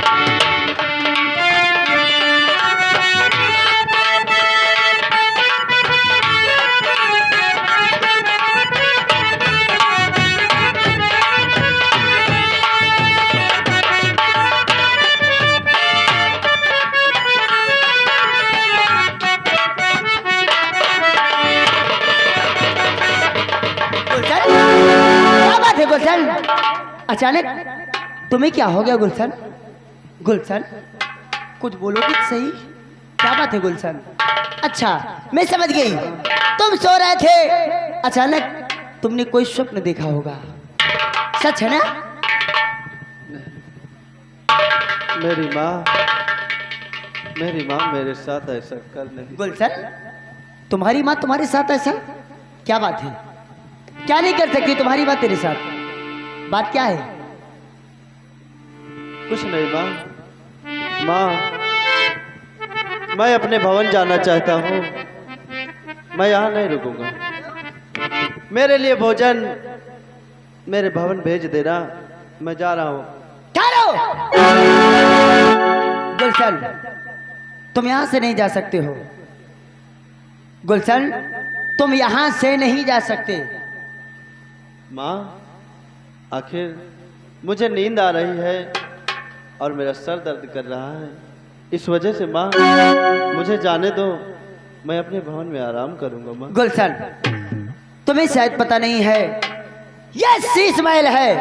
गुलशन, अचानक तुम्हें क्या हो गया गुलशन? गुलशन कुछ बोलोगे तो सही, क्या बात है गुलशन? अच्छा मैं समझ गई, तुम सो रहे थे, अचानक तुमने कोई स्वप्न देखा होगा, सच है ना? मेरी माँ मेरे साथ ऐसा कर नहीं। गुलशन तुम्हारी माँ तुम्हारे साथ ऐसा? क्या बात है, क्या नहीं कर सकती तुम्हारी माँ तेरे साथ? बात क्या है? कुछ नहीं माँ, मैं अपने भवन जाना चाहता हूँ, मैं यहाँ नहीं रुकूंगा। मेरे लिए भोजन मेरे भवन भेज देना, मैं जा रहा हूँ। ठहरो गुलशन, तुम यहाँ से नहीं जा सकते हो। गुलशन तुम यहाँ से नहीं जा सकते। माँ आखिर मुझे नींद आ रही है और मेरा सर दर्द कर रहा है, इस वजह से माँ मुझे जाने दो, मैं अपने भवन में आराम करूंगा। माँ गुलशन तुम्हें शायद पता नहीं है, यह शीश महल है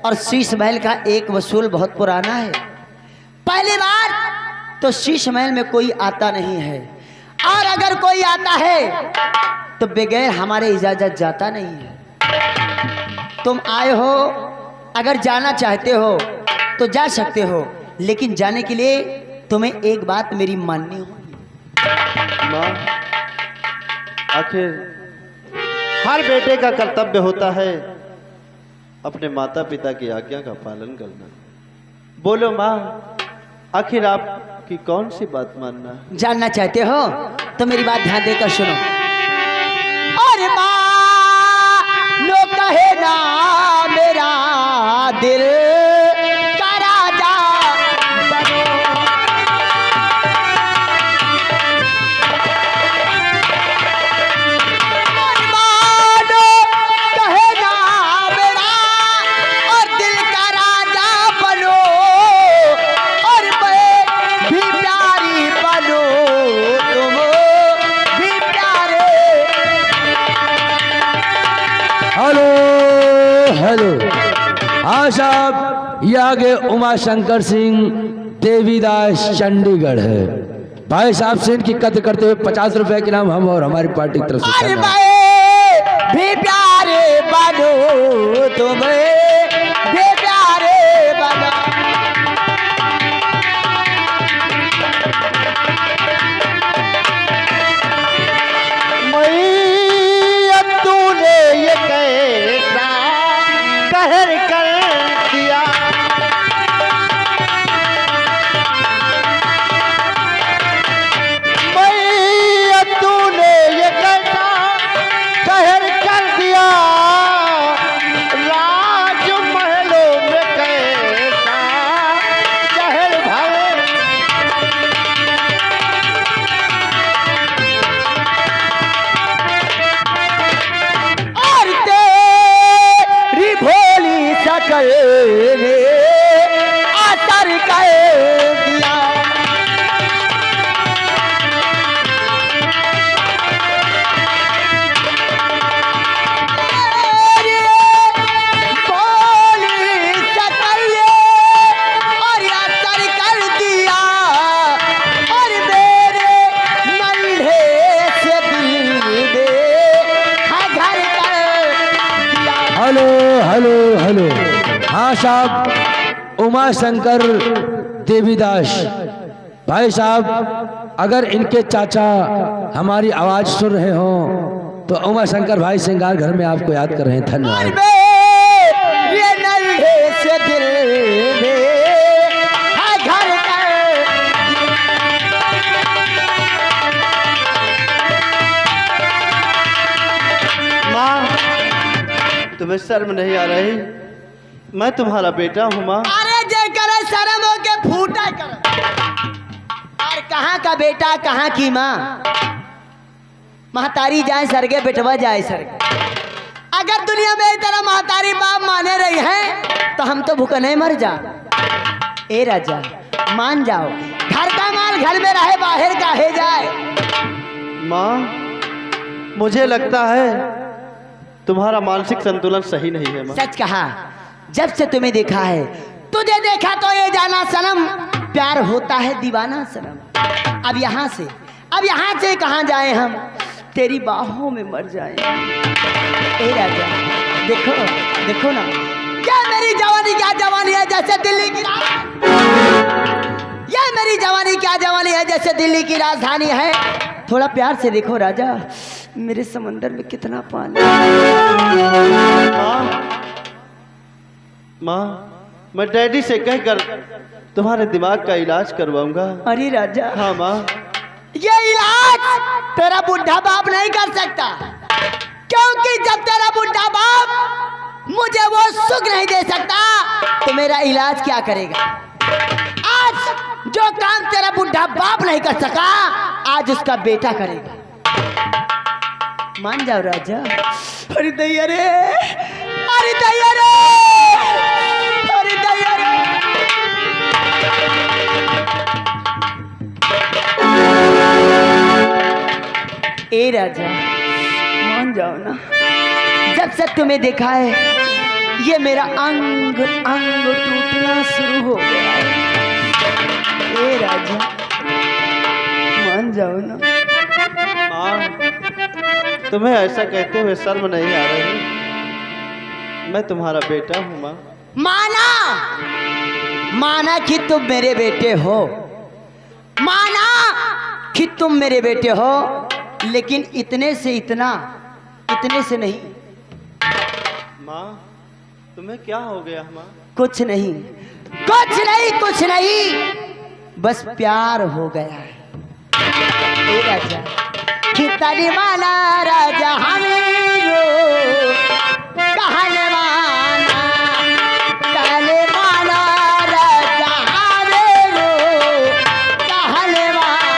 और शीश महल का एक वसूल बहुत पुराना है। पहली बार तो शीश महल में कोई आता नहीं है, और अगर कोई आता है तो बगैर हमारे इजाजत जाता नहीं है। तुम आए हो, अगर जाना चाहते हो तो जा सकते हो, लेकिन जाने के लिए तुम्हें एक बात मेरी माननी होगी। माँ आखिर हर बेटे का कर्तव्य होता है अपने माता पिता की आज्ञा का पालन करना। बोलो माँ, आखिर आपकी कौन सी बात मानना? जानना चाहते हो तो मेरी बात ध्यान देकर सुनो। और माँ नो कहे ना मेरा दिल का राजा बनो। और माँ नो कहे ना मेरा और दिल का राजा बनो, और मैं भी प्यारी बनो, तुम भी प्यारे। हेलो हाँ साहब, ये आगे उमा शंकर सिंह देवीदास चंडीगढ़ है। भाई साहब से इनकी कदर करते हुए 50 रुपए के नाम हम और हमारी पार्टी की तरफ से और धन्यवाद। मैं भी प्यारे बनो, तुम भी प्यारे बनो। मैया तूने ये कैसा कहर कर दिया, मैया तूने ये कैसा कहर कर दिया, राजमहलों में कैसा जहर भर। और तेरी भोली शकल ने असर कर दिया। तेरी भोली शकल ने और असर कर दिया, और मेरे नन्हे से दिल में घर कर दिया। हेलो हाँ साहब, उमा शंकर देवीदास भाई साहब, अगर इनके चाचा हमारी आवाज सुन रहे हो तो उमा शंकर भाई सिंगार घर में आपको याद कर रहे हैं। और धन्यवाद। मैं ये नन्हे से दिल में तुम्हें शर्म नहीं आ रही? मैं तुम्हारा बेटा हूँ माँ। अरे जय करे शर्म हो के फूटा कर। और कहाँ का बेटा कहाँ की माँ? महतारी जाए सरगे बेटवा जाए सरगे। अगर दुनिया में इस तरह महतारी बाप माने रही हैं तो हम तो भूखने मर जा। ए राजा मान जाओ, घर का माल घर में रहे, बाहर काहे जाए। माँ मुझे लगता है तुम्हारा मानसिक संतुलन सही नहीं है माँ। सच कहा, जब से तुम्हें देखा है, तुझे देखा तो ये जाना सनम प्यार होता है दीवाना सनम। अब यहाँ से कहाँ जाए हम, तेरी बाहों में मर जाए। ए राजा देखो देखो ना, क्या मेरी जवानी क्या जवानी है जैसे दिल्ली की ये मेरी जवानी क्या जवानी है जैसे दिल्ली की राजधानी है। थोड़ा प्यार से देखो राजा, मेरे समंदर में कितना पानी। माँ मैं डैडी से कहकर तुम्हारे दिमाग का इलाज करवाऊंगा। अरे राजा हाँ माँ। ये इलाज तेरा बुढ़ा बाप नहीं कर सकता, क्योंकि जब तेरा बुढ़ा बाप मुझे वो सुख नहीं दे सकता तो मेरा इलाज क्या करेगा। आज जो काम तेरा बुढ़ा बाप नहीं कर सका, आज उसका बेटा करेगा। मान जाओ राजा। अरे दैया रे, अरे दैया रे, अरे दैया रे। ए राजा मान जाओ ना, जब से तुम्हें देखा है ये मेरा अंग अंग टूटना शुरू हो गया है। ए राजा मान जाओ ना। माँ तुम्हें ऐसा कहते हुए शर्म नहीं आ रही? मैं तुम्हारा बेटा हूँ माँ। माना कि तुम मेरे बेटे हो, माना कि तुम मेरे बेटे हो, लेकिन इतने से इतना, इतने से नहीं। माँ तुम्हें क्या हो गया माँ? कुछ नहीं, कुछ नहीं, कुछ नहीं, बस प्यार हो गया है। ए राजा कितनी माना राजा हमें कहने माना, कहने माना राजा हमें कहने माना।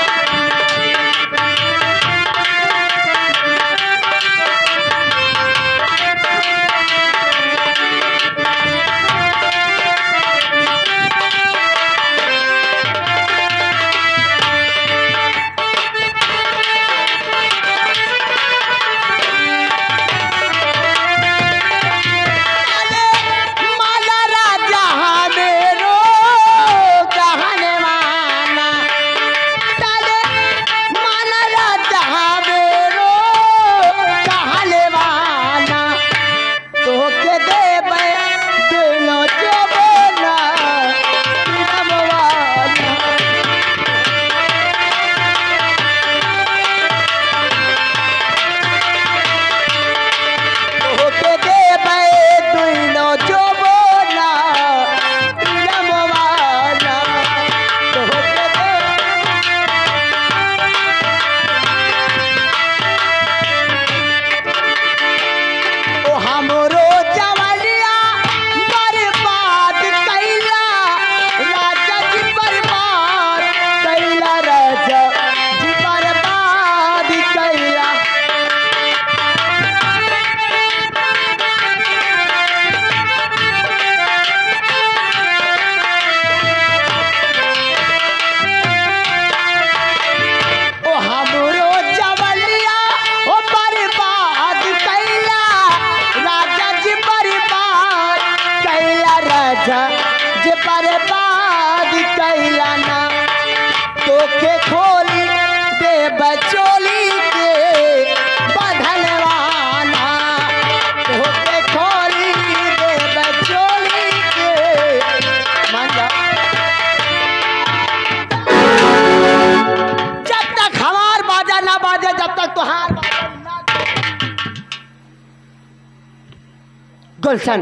गुलशन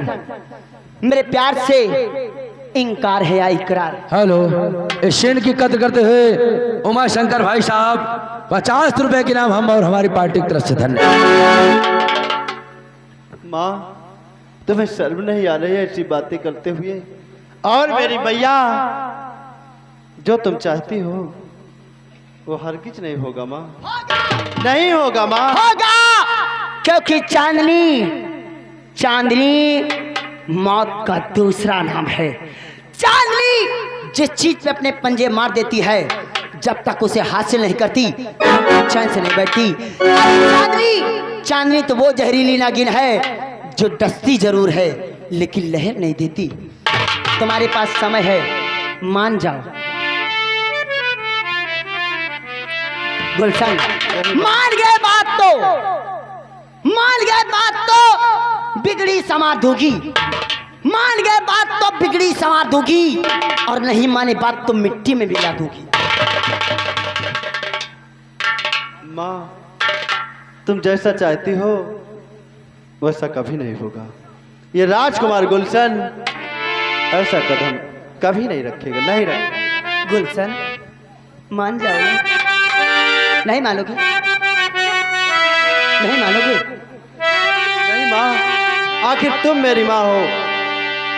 मेरे प्यार से इनकार है या इकरार? हेलो, इस शेर की कदर करते हुए उमा शंकर भाई साहब 50 रुपए के नाम हम और हमारी पार्टी की तरफ से धन्यवाद। माँ तुम्हें शर्म नहीं आ रही है ऐसी बातें करते हुए? और मेरी मैया, जो तुम चाहती हो वो हरगिज नहीं होगा माँ, नहीं होगा माँ। होगा, क्योंकि चांदनी मौत का दूसरा नाम है। चांदनी जिस चीज पे अपने पंजे मार देती है, जब तक उसे हासिल नहीं करती चैन से नहीं बैठती। चांदनी तो वो जहरीली नागिन है जो डसती जरूर है लेकिन लहर नहीं देती। तुम्हारे पास समय है, मान जाओ। गुलशन, मान गए बात तो बिगड़ी समार दूंगी, मान गए बात तो बिगड़ी संवार दूंगी, और नहीं माने बात तो मिट्टी में मिला दूंगी। माँ, तुम जैसा चाहती हो वैसा कभी नहीं होगा। ये राजकुमार गुलशन ऐसा कदम कभी नहीं रखेगा, नहीं रखेगा। गुलशन, मान जाओ। नहीं मानोगे? नहीं मानोगे? नहीं माँ, आखिर तुम मेरी माँ हो,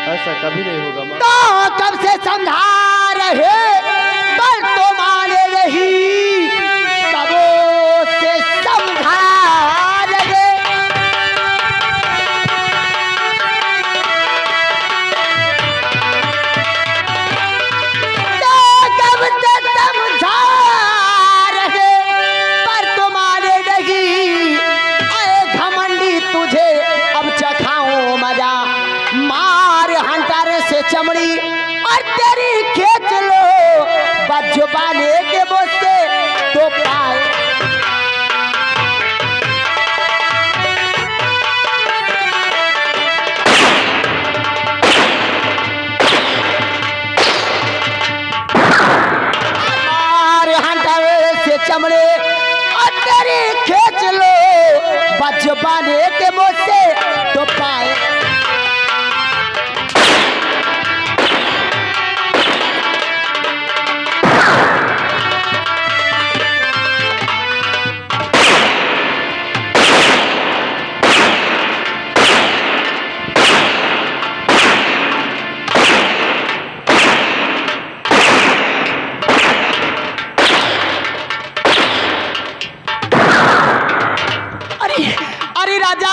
ऐसा कभी नहीं होगा माँ। तो कब से समझा रहे पर तो माने नहीं, कब से समझा रहे। तो कब से समझा रहे पर तो माने नहीं, अरे घमंडी तुझे अब चखाऊं मजा, मार हंटर से चमड़ी और तेरी खींच लो बजुबाने के बोसे तो पाए। मार हंटर से चमड़े और तेरी खींच लो बजुबाने के बोसे तो पाए। अरे राजा,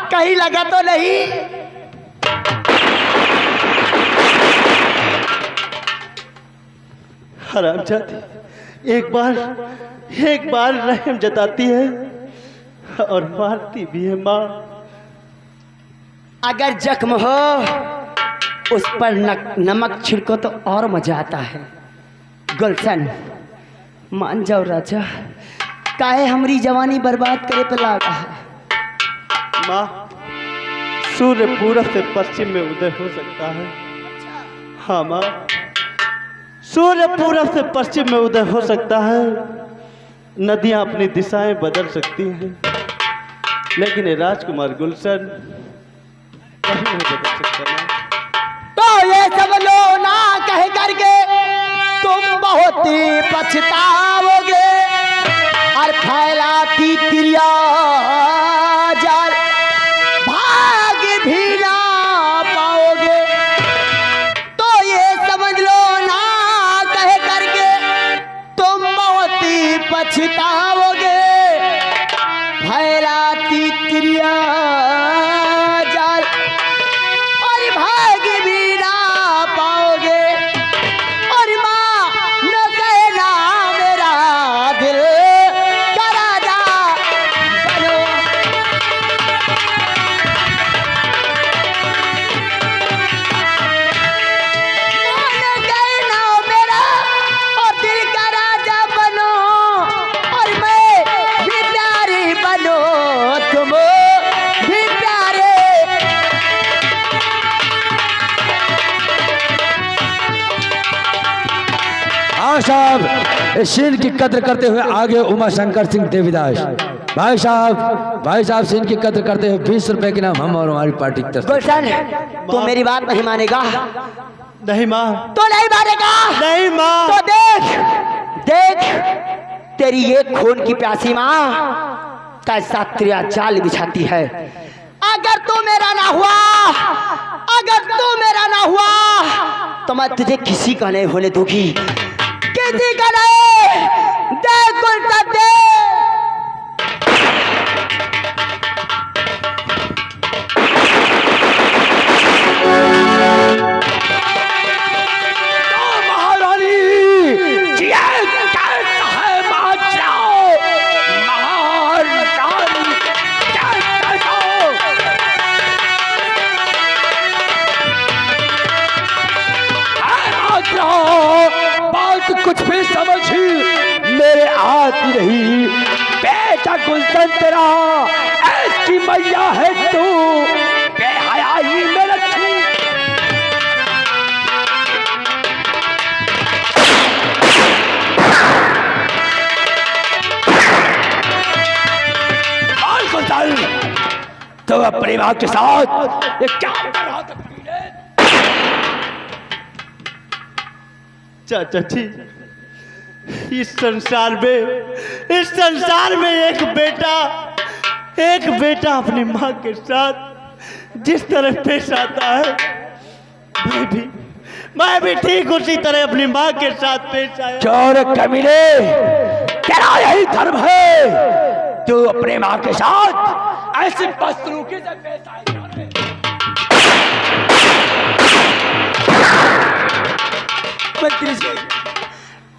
कहीं लगा तो नहीं? हरामजादी एक बार रहम जताती है और मारती भी है माँ। अगर जख्म हो उस पर नमक छिड़को तो और मजा आता है। गुलशन, मान जाओ राजा, काहे हमारी जवानी बर्बाद करे पे लागा है। माँ, सूर्य पूरब से पश्चिम में उदय हो सकता है। हाँ माँ, सूर्य पूरब से पश्चिम में उदय हो सकता है, नदियाँ अपनी दिशाएं बदल सकती हैं, लेकिन ये राजकुमार गुलशन कहीं नहीं बदल सकता माँ। तो ये सब लो ना कह करके तुम बहुत ही पछताओगे, और फैलाती क्रिया जाल भाग भी ना पाओगे। तो ये समझ लो ना कह करके तुम बहुत ही पछताओगे, फैलाती क्रिया जाल और भाग भी ना पाओगे। और माँ न कहना मेरा दिल का राजा बनो। न कहना मेरा और दिल का राजा बनो, और मैं भी प्यारी बनो, तुम भी प्यारे। हाँ साहब, इस सीन की कद्र करते हुए आगे उमा शंकर सिंह देवीदास भाई साहब सीन की कद्र करते हुए 20 रुपए के नाम हम और हमारी पार्टी की तरफ से। गुलशन, तू मेरी बात नहीं मानेगा? नहीं माँ, तो नहीं मानेगा? नहीं माँ। तो देख तेरी ये खून की प्यासी माँ कैसा तेरा जाल बिछाती है। अगर तू मेरा ना हुआ, अगर तू मेरा ना हुआ तो मैं तुझे किसी का नहीं होने दूंगी, किसी का नहीं। देख गुलशन देख। कुछ भी समझी मेरे आती नहीं, बेटा गुलशन तेरा ऐसी मैया है तू बेहयाई में रखी। गुलशन तो अपनी मां के साथ ये क्या कर रहा था? चाचा जी, इस संसार में एक बेटा अपनी माँ के साथ जिस तरह पेश आता है, मैं भी ठीक उसी तरह अपनी माँ के साथ पेश आया। चोर कमीने, तेरा यही धर्म है, तू अपने माँ के साथ ऐसे बदसलूकी से पेश आए। मंत्री जी,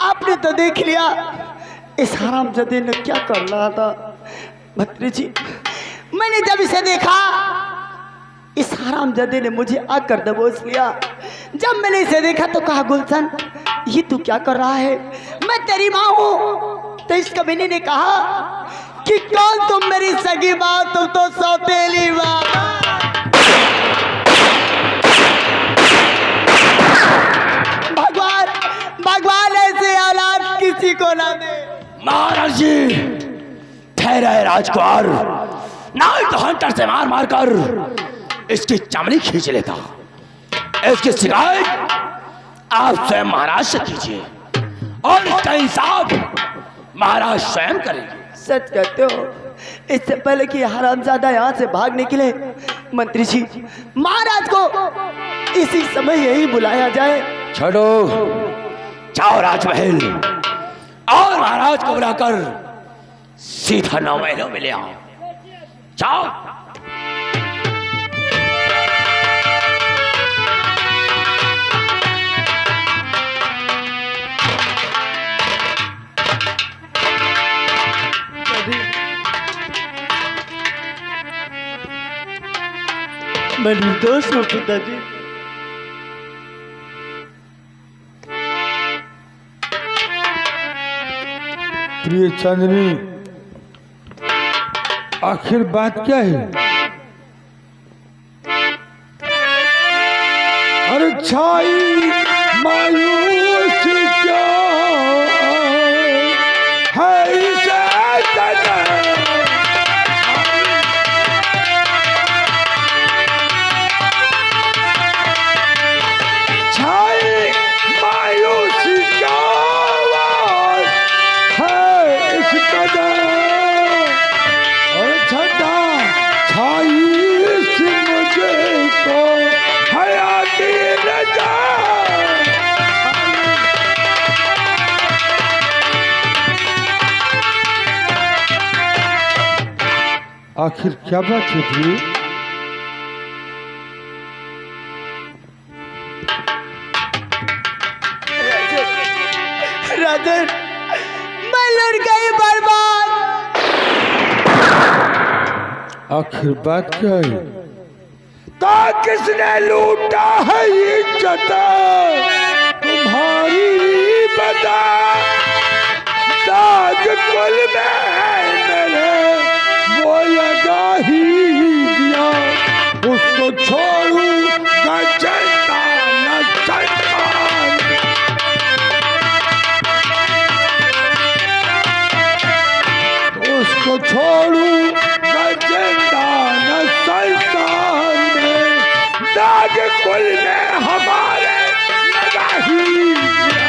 आपने तो देख लिया इस हरामजादे ने क्या कर रहा था। मंत्री जी, मैंने जब इसे देखा, इस हरामजादे ने मुझे आकर दबोच लिया। जब मैंने इसे देखा तो कहा, गुलशन ये तू क्या कर रहा है? मैं तेरी माँ हूँ। तो इस कमीने ने कहा कि कौन तुम मेरी सगी माँ, तुम तो सौतेली माँ। भगवान ऐसे औलाद किसी को ना दे। महाराज जी, ठहरे राजकुमार, नहीं तो हंटर से मार मार कर इसकी चमड़ी खींच लेता। इसकी शिकायत आप स्वयं महाराज से कीजिए और इसका इंसाफ महाराज स्वयं करेंगे। सच कहते हो? इससे पहले कि हरामजादा यहाँ से भाग निकले, मंत्री जी महाराज को इसी समय यही बुलाया जाए। छोड़ो, जाओ राजमहल और महाराज को बुलाकर सीधा 9 महलों में ले आओ। जाओ। मैं निर्दोष हूँ पिताजी। प्रिय चांदनी, आखिर बात क्या है? अरे छाई मायूस क्या है इसे छाई मायूस क्या और छठा छाई मुझे को हयाती रजा। आखिर क्या बात है प्रिय? राजन, मैं लड़ गई बर्बाद। आखिर बात क्या है? तो किसने लूटा है इज्जत तुम्हारी? बता, दाग कुल में मेरे वो लगा ही दिया, उसको छोड़ू गजता न चट्टान। उसको छोड़ू गजता न संसार में, दाग कुल में हमारे लगा ही दिया।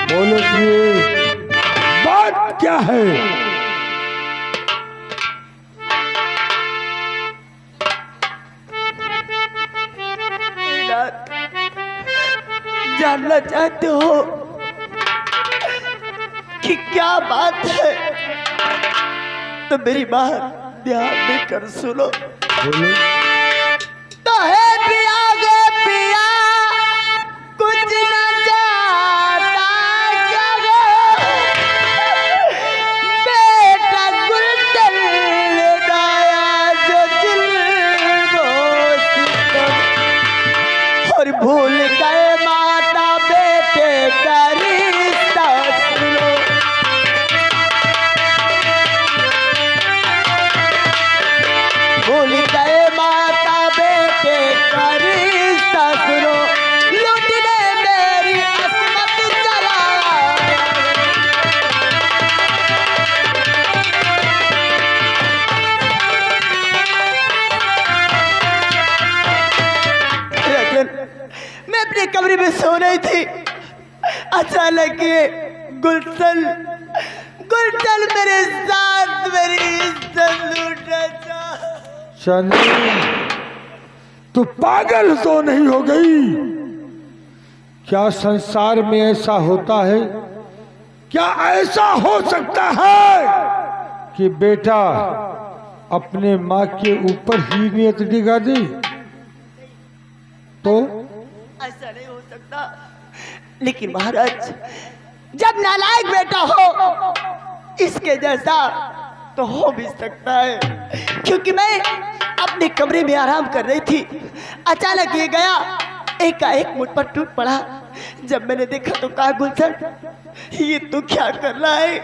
बोलो क्या है? जानना चाहते हो कि क्या बात है? तो मेरी बात ध्यान देकर सुनो। बोलो। तो है पिया गे पिया, कुछ न जाता क्या गे, बेटा गुलशन दाया जो दिल और भूल गए माता बेटे का रिश्ता सुनो। भूल गए माता बेटे का रिश्ता सुनो, लूटने मेरी अस्मत चला। मैं अपने कमरे में सो रही थी, अचानक ये गुलशन मेरे साथ मेरी इज्जत लूटा था। शनि, तू पागल तो नहीं हो गई? क्या संसार में ऐसा होता है? क्या ऐसा हो सकता है कि बेटा अपने माँ के ऊपर ही नियत डिगा दे? तो ऐसा नहीं हो सकता, लेकिन महाराज जब नालायक बेटा हो इसके जैसा तो हो भी सकता है। क्योंकि मैं अपने कमरे में आराम कर रही थी, अचानक ये गया, एकाएक मुझ पर टूट पड़ा। जब मैंने देखा तो कहा, गुलशन ये तू क्या कर रहा है?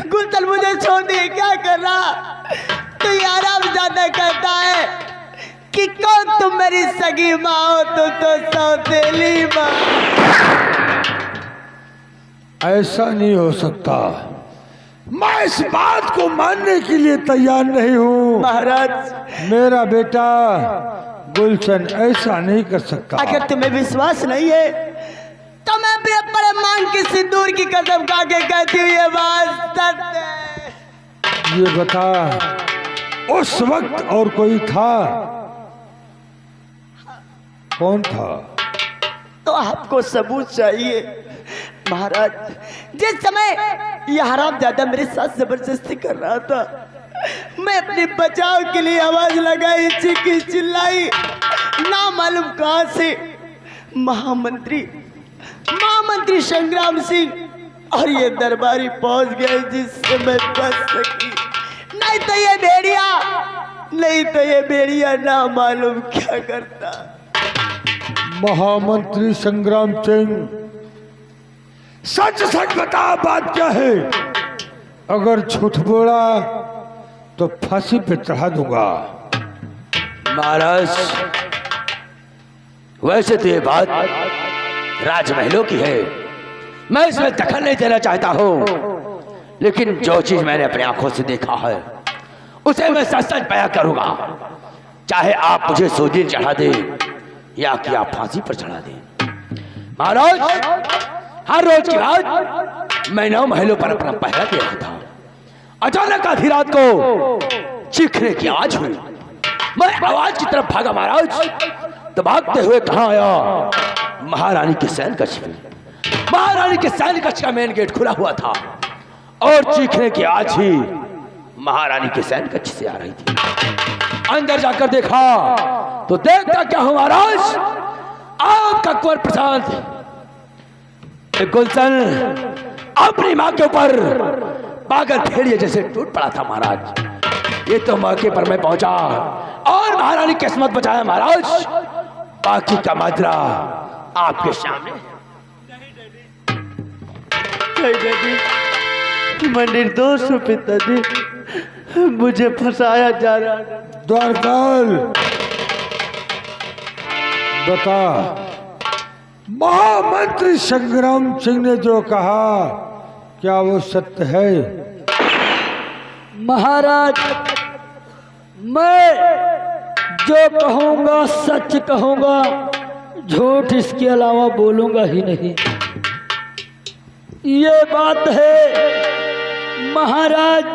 गुलशन मुझे छोड़ दिए, क्या कर रहा? तो ये आराम ज्यादा करता है कि कौन तुम मेरी सगी माँ हो, तुम तो सौतेली माँ। ऐसा नहीं हो सकता। मैं इस बात को मानने के लिए तैयार नहीं हूँ। महाराज मेरा बेटा गुलशन ऐसा नहीं कर सकता। अगर तुम्हें विश्वास नहीं है तो मैं भी अपने मांग की सिंदूर की कसम खा के कहती हूँ ये बात सत्य है। ये बता, उस वक्त और कोई था? कौन था? तो आपको सबूत चाहिए महाराज। जिस समय ये हरामजादा मेरे साथ जबरदस्ती कर रहा था, मैं अपने बचाव के लिए आवाज लगाई, चीखी चिल्लाई, ना मालूम कहां से महामंत्री संग्राम सिंह और ये दरबारी पहुंच गए, जिससे मैं बच सकी। नहीं तो ये भेड़िया ना मालूम क्या करता। महामंत्री संग्राम सिंह, सच सच बता, बात क्या है? अगर झूठ बोला तो फांसी पे चढ़ा दूंगा। महाराज, वैसे तो ये बात राजमहलों की है, मैं इसमें दखल नहीं देना चाहता हूं, लेकिन जो चीज मैंने अपनी आंखों से देखा है उसे मैं सच सच बयां करूंगा, चाहे आप मुझे सोजीन चढ़ा दे या कि आप फांसी पर चढ़ा दें। महाराज, हर रोज की रात मैं 9 महलों पर अपना पहरा दे रहा था। अचानक आधी रात को चीखने की आवाज हुई। मैं आवाज की तरफ भागा महाराज, तो भागते हुए कहां आया? महारानी के सैन कक्ष में। महारानी के सैन कक्ष का मेन गेट खुला हुआ था और चीखने की आवाज ही महारानी के सैन कक्ष से आ रही थी। अंदर जाकर देखा तो देखता क्या हूं महाराज, आपका कुंवर प्रसाद गुलशन अपनी मां के ऊपर पागल भेड़िए जैसे टूट पड़ा था। महाराज, ये तो मौके पर मैं पहुंचा और महारानी की किस्मत बचाया। महाराज, बाकी का माजरा आपके सामने। मैं निर्दोष हूँ पिताजी, मुझे फंसाया जा रहा है। द्वारपाल, बता, महामंत्री संग्राम सिंह ने जो कहा क्या वो सत्य है? महाराज, मैं जो कहूँगा सच कहूँगा, झूठ इसके अलावा बोलूँगा ही नहीं। ये बात है महाराज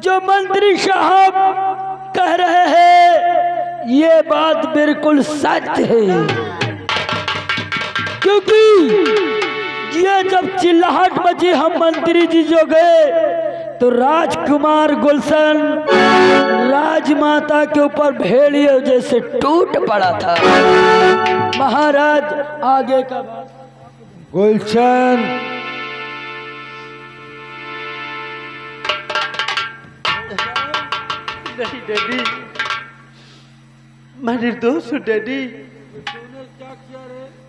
जो मंत्री साहब कह रहे हैं ये बात बिल्कुल सच है, क्योंकि ये जब चिल्लाहट मची हम मंत्री जी जो गए तो राजकुमार गुलशन राजमाता के ऊपर भेड़िए जैसे टूट पड़ा था। महाराज आगे का बात। गुलशन, नहीं डैडी, मैं निर्दोष हूँ डैडी।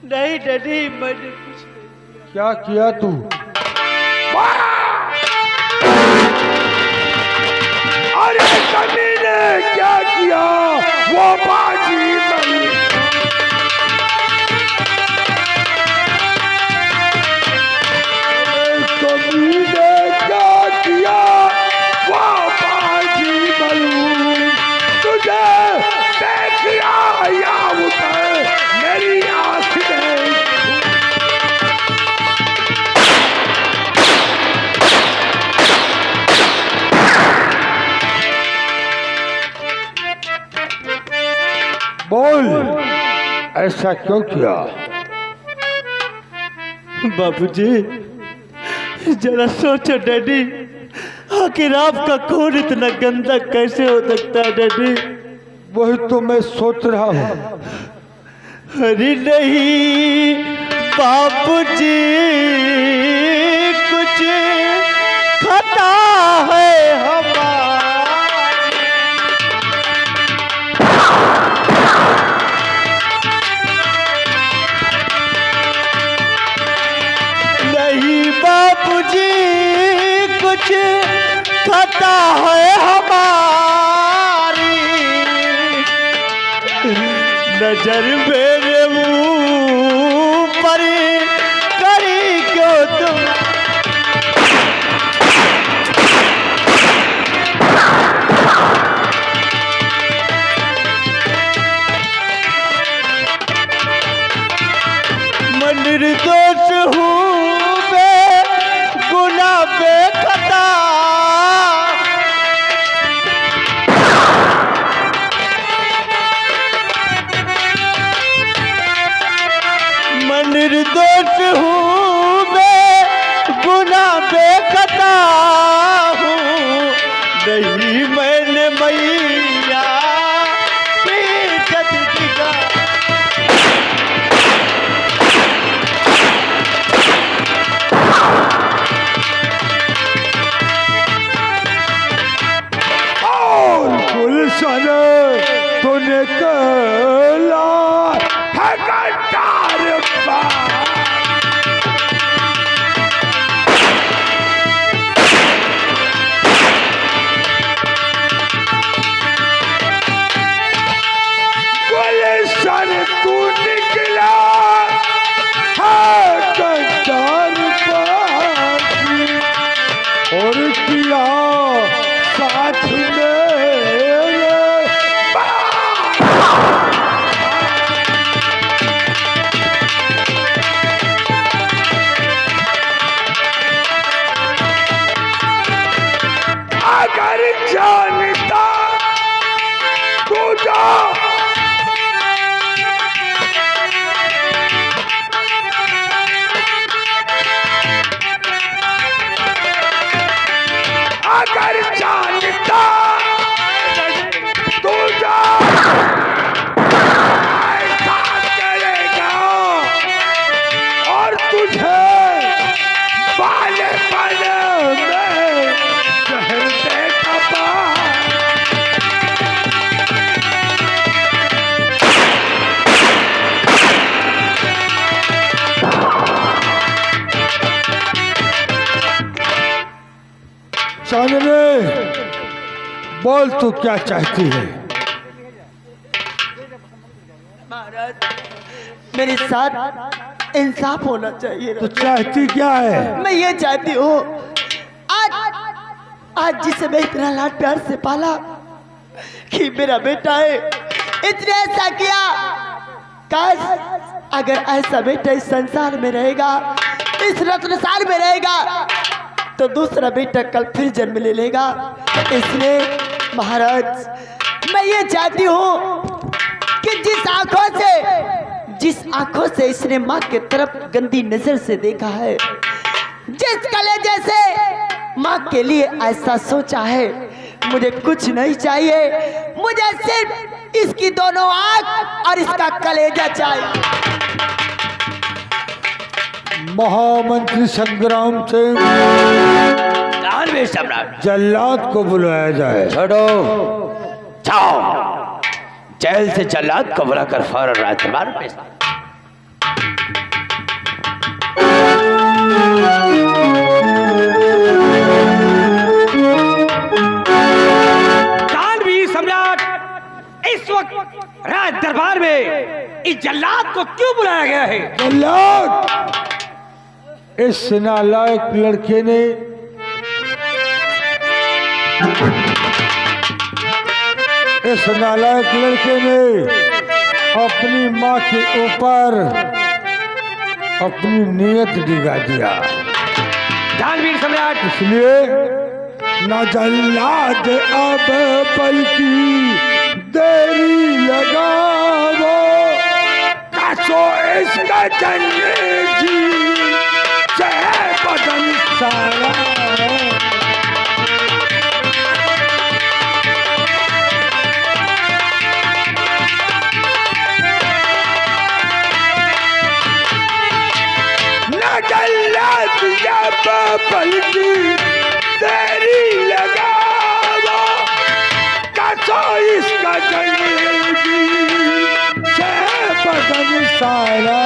नहीं डैडी, मैंने कुछ नहीं। क्या किया तू? अरे कमीने क्या किया? वो बाजी नहीं। कमीने क्या किया? वो बाजी मलूम तुझे देख आया उतर मेरी आँख में। बोल, ऐसा क्यों किया? बाबूजी, जरा सोचो डैडी, आखिर आपका खून इतना गंदा कैसे हो सकता है डैडी? वही तो मैं सोच रहा हूँ। अरे नहीं बाबूजी, कुछ खता है हमारी। नहीं बाबूजी, कुछ खता है हमारी। नजर मेरे ऊपर करी क्यों तुम? मैं निर्दोष हूँ, बेगुनाह बेखता। मैं निर्दोष हूँ, बेगुनाह बेखता हूँ। नहीं मैंने मैया की इज्जत दिखा। गुलशन, तूने कला है गद्दार बाप। गुलशन, तू निकला है गद्दार बाप और किया साथ में। अगर जानता तू जा, अगर जानता तू जा ऐसा करेगा और तुझे बालेपन में जहर दे खपा। चांदनी, बोल तू क्या चाहती है? महाराज, मेरे साथ इंसाफ होना चाहिए। तू चाहती क्या है? मैं ये चाहती हूँ, आज जिसे मैं इतना लाड प्यार से पाला कि मेरा बेटा है, इतने ऐसा किया। काश अगर ऐसा बेटा इस संसार में रहेगा, इस रत्नसार में रहेगा, तो दूसरा बेटा कल फिर जन्म ले लेगा। इसलिए महाराज मैं ये चाहती हूँ कि जिस आंखों से इसने माँ के तरफ गंदी नजर से देखा है, जिस कलेजे से माँ के लिए ऐसा सोचा है, मुझे कुछ नहीं चाहिए, मुझे सिर्फ इसकी दोनों आंख और इसका कलेजा चाहिए। महामंत्री संग्राम सिंह, दानवीर सम्राट, जल्लाद को बुलाया जाए। छोड़ो, जाओ जेल से जल्लाद को बुलाकर फौरन राजदरबार में पेश। दानवीर सम्राट, इस वक्त राज दरबार में इस जल्लाद को क्यों बुलाया गया है? जल्लाद, इस नालायक लड़के ने अपनी माँ के ऊपर अपनी नीयत डिगा दिया। दानवीर सम्राट, इसलिए न जल्लाद अब बल्कि देरी लगाओ, कसो इसका जंगे जी से बदन सारा। जल्लाद जब बल्कि देरी लगाओ, कसो इसका जंगी से बदन सारा।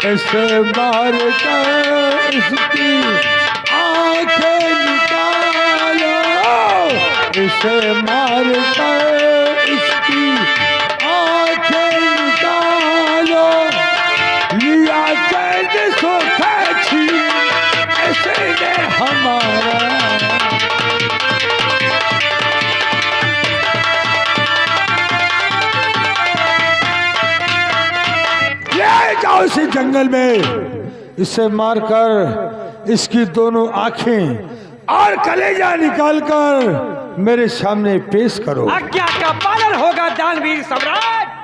इसे मार कर इसकी आंखें निकालो, इसे मार कर इसकी आंखें निकालो। लिया कैद सुख छीन इसने हमारा। ले जाओ इसे जंगल में, इसे मारकर इसकी दोनों आंखें और कलेजा निकालकर मेरे सामने पेश करो। आज्ञा का पालन होगा दानवीर सम्राट।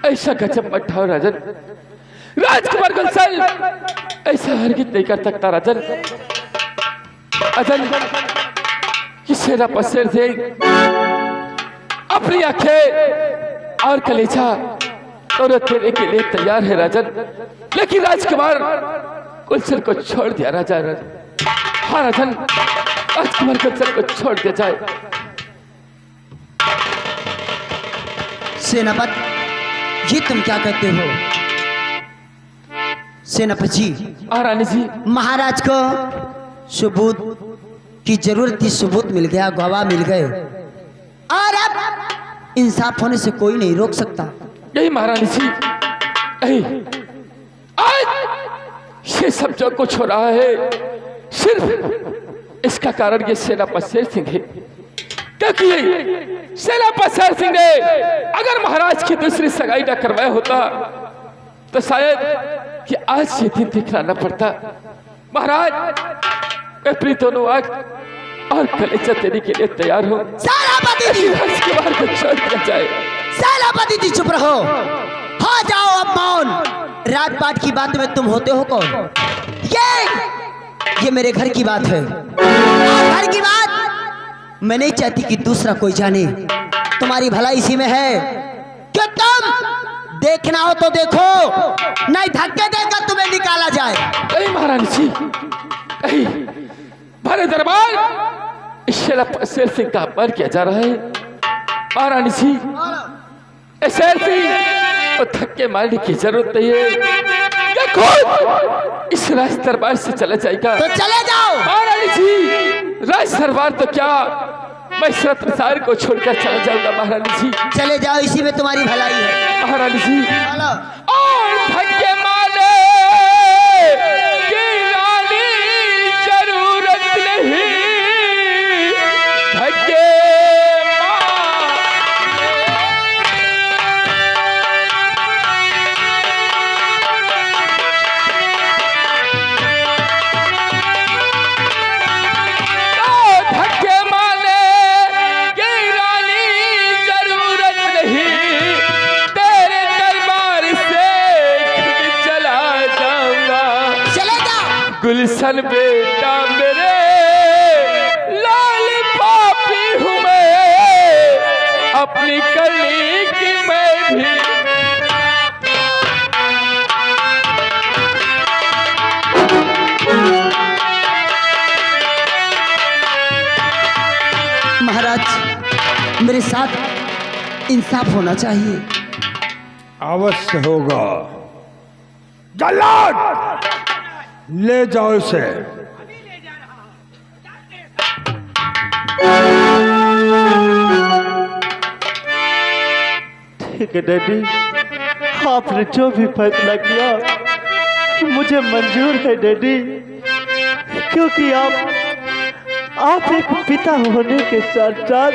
ऐसा गजब मत ठाओ राजन, राजकुमार गुलशन ऐसा हरगिज नहीं कर सकता राजन। अजन कि सेना पर शेर से अपनी आंखें और कलेजा दोनों तेरे के लिए तैयार है राजन, लेकिन राजकुमार गुलशन को छोड़ दिया राजा। हाँ राजन, राजकुमार गुलशन को छोड़ दिया जाए। सेनापति, ये तुम क्या कहते हो? सेनापति जी, महारानी जी, महाराज को सबूत की जरूरत थी, सबूत मिल गया, गवाह मिल गए, और अब इंसाफ होने से कोई नहीं रोक सकता। यही महारानी जी, आज ये सब जो कुछ हो रहा है सिर्फ इसका कारण ये सेनापति शेर सिंह है, क्योंकि सेनापति शेर सिंह ने अगर महाराज की दूसरी सगाई न करवाया होता तो शायद कि आज ये दिन दिखना न पड़ता। महाराज, मैं अपनी दोनों आंख और कलेजा देने के लिए तैयार हूँ। सेनापति जी, राजकुमार को छोड़ दिया जाए। सेनापति जी चुप रहो, हो जाओ अब मौन। राजपाट की बात में तुम होते हो कौन? ये मेरे घर की बात है, और घर की बात मैं नहीं चाहती कि दूसरा कोई जाने। तुम्हारी भलाई इसी में है कि तुम देखना हो तो देखो, नहीं धक्के देकर तुम्हें निकाला जाए। नहीं महारानी जी, नहीं, भरे दरबार इस शेर सिंह का अपमान किया जा रहा है। महारानी जी, शेर सिंह को धक्के मारने की जरूरत नहीं है, खुद इस राज दरबार से चला जाएगा। तो चले जाओ। महारानी जी, राज दरबार तो क्या, मैं इस रत्नसार को छोड़कर चला जाऊंगा। महारानी जी चले जाओ, इसी में तुम्हारी भलाई है। महारानी जी, चलो। और धक्के मारने की रानी जरूरत नहीं, धक्के गुलशन बेटा मेरे लाल पापी हूँ मैं, अपनी कली की मैं भी महाराज मेरे साथ इंसाफ होना चाहिए। अवश्य होगा। जल्लाद ले जाओ इसे। ठीक है डैडी, आपने जो भी फैसला किया मुझे मंजूर है डैडी, क्योंकि आप एक पिता होने के साथ साथ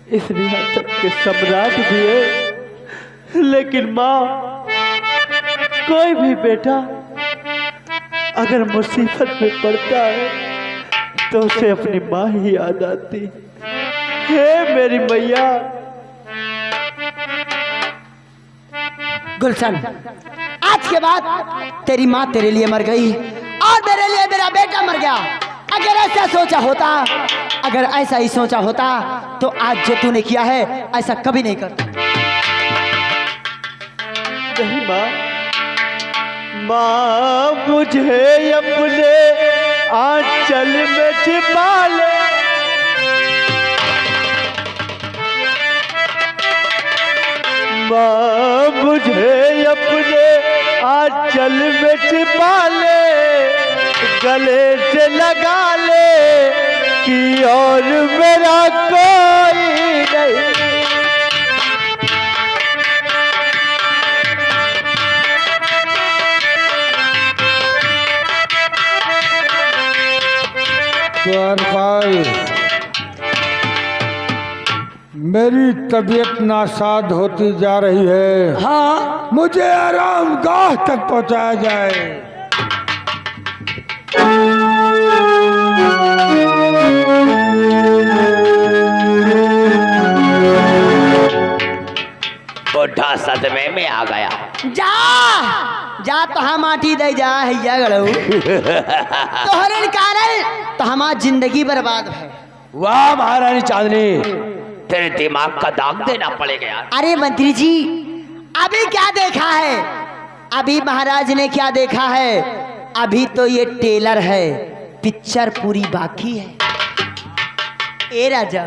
इस रियासत के सम्राट भी है। लेकिन माँ, कोई भी बेटा अगर मुसीबत में पड़ता है तो उसे अपनी माँ ही याद आती है। मेरी मैया। गुलशन, आज के बाद तेरी माँ तेरे लिए मर गई और मेरे लिए मेरा बेटा मर गया। अगर ऐसा सोचा होता, अगर ऐसा ही सोचा होता तो आज जो तूने किया है ऐसा कभी नहीं करता। नहीं माँ, माँ मुझे अपने आंचल में छिपा ले। माँ मुझे अपने आंचल में छिपा ले, गले से लगा ले कि और मेरा कोई नहीं। द्वारपाल, मेरी तबीयत नासाद होती जा रही है। हाँ मुझे आराम गाह तक पहुंचाया जाए। बुढ़ा सदमे में आ गया। जा जा तो हम माटी दे जा हैया गड़ू तोहरे कारण तो हमारी जिंदगी बर्बाद है। वाह महारानी चांदनी, तेरे दिमाग का दाग देना पड़ेगा यार। अरे मंत्री जी, अभी क्या देखा है? अभी महाराज ने क्या देखा है? अभी तो ये टेलर है, पिक्चर पूरी बाकी है। ए राजा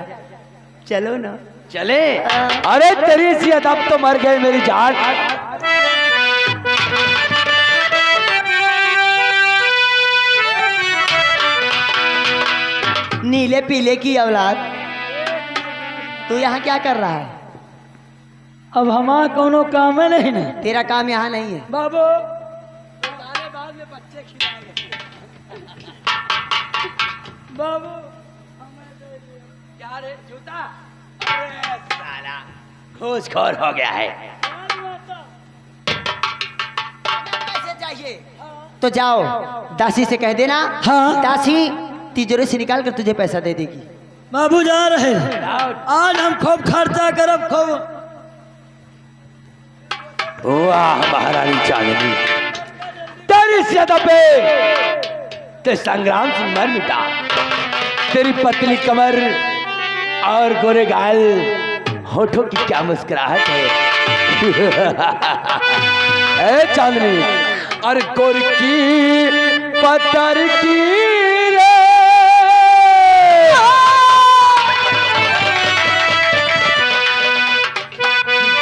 चलो ना। चले। अरे तेरी सी अब तो मर गए मेरी जान। नीले पीले की औलाद, तू यहाँ क्या कर रहा है? अब हमारा कोनो काम है नहीं ना तेरा काम यहाँ नहीं है। बाबू। बाबू घूसखोर हो गया है। पैसे चाहिए तो जाओ दासी से कह देना। हाँ। दासी तिजोरी से निकाल कर तुझे पैसा दे देगी। बाबू जा रहे हैं। आज हम खूब खर्चा करब खूब। वाह महारानी चांदनी, तेरी सदा पे ते संग्राम से मर मिटा। तेरी पतली कमर और गोरे गाल, होठों की क्या मुस्कुराहट है। ए चांदनी, और गोर की पत्थर की रे,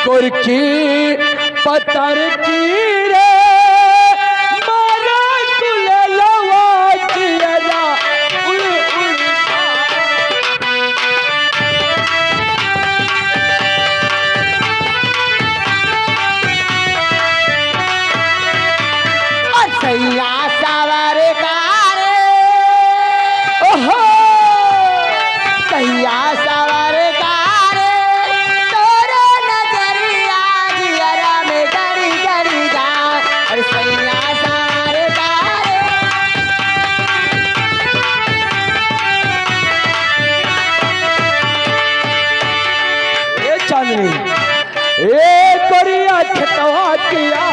गोर की पत्थर की रे, मारा कुले लवा चिया उड़ उड़। और सैया सवार कारे, ओहो सैया सवार कारे, तोरो नजरिया जियरा में गड़ी गड़ी जा। और सैया सवार कारे, ए चांदनी, ए कोरिया खतवा किया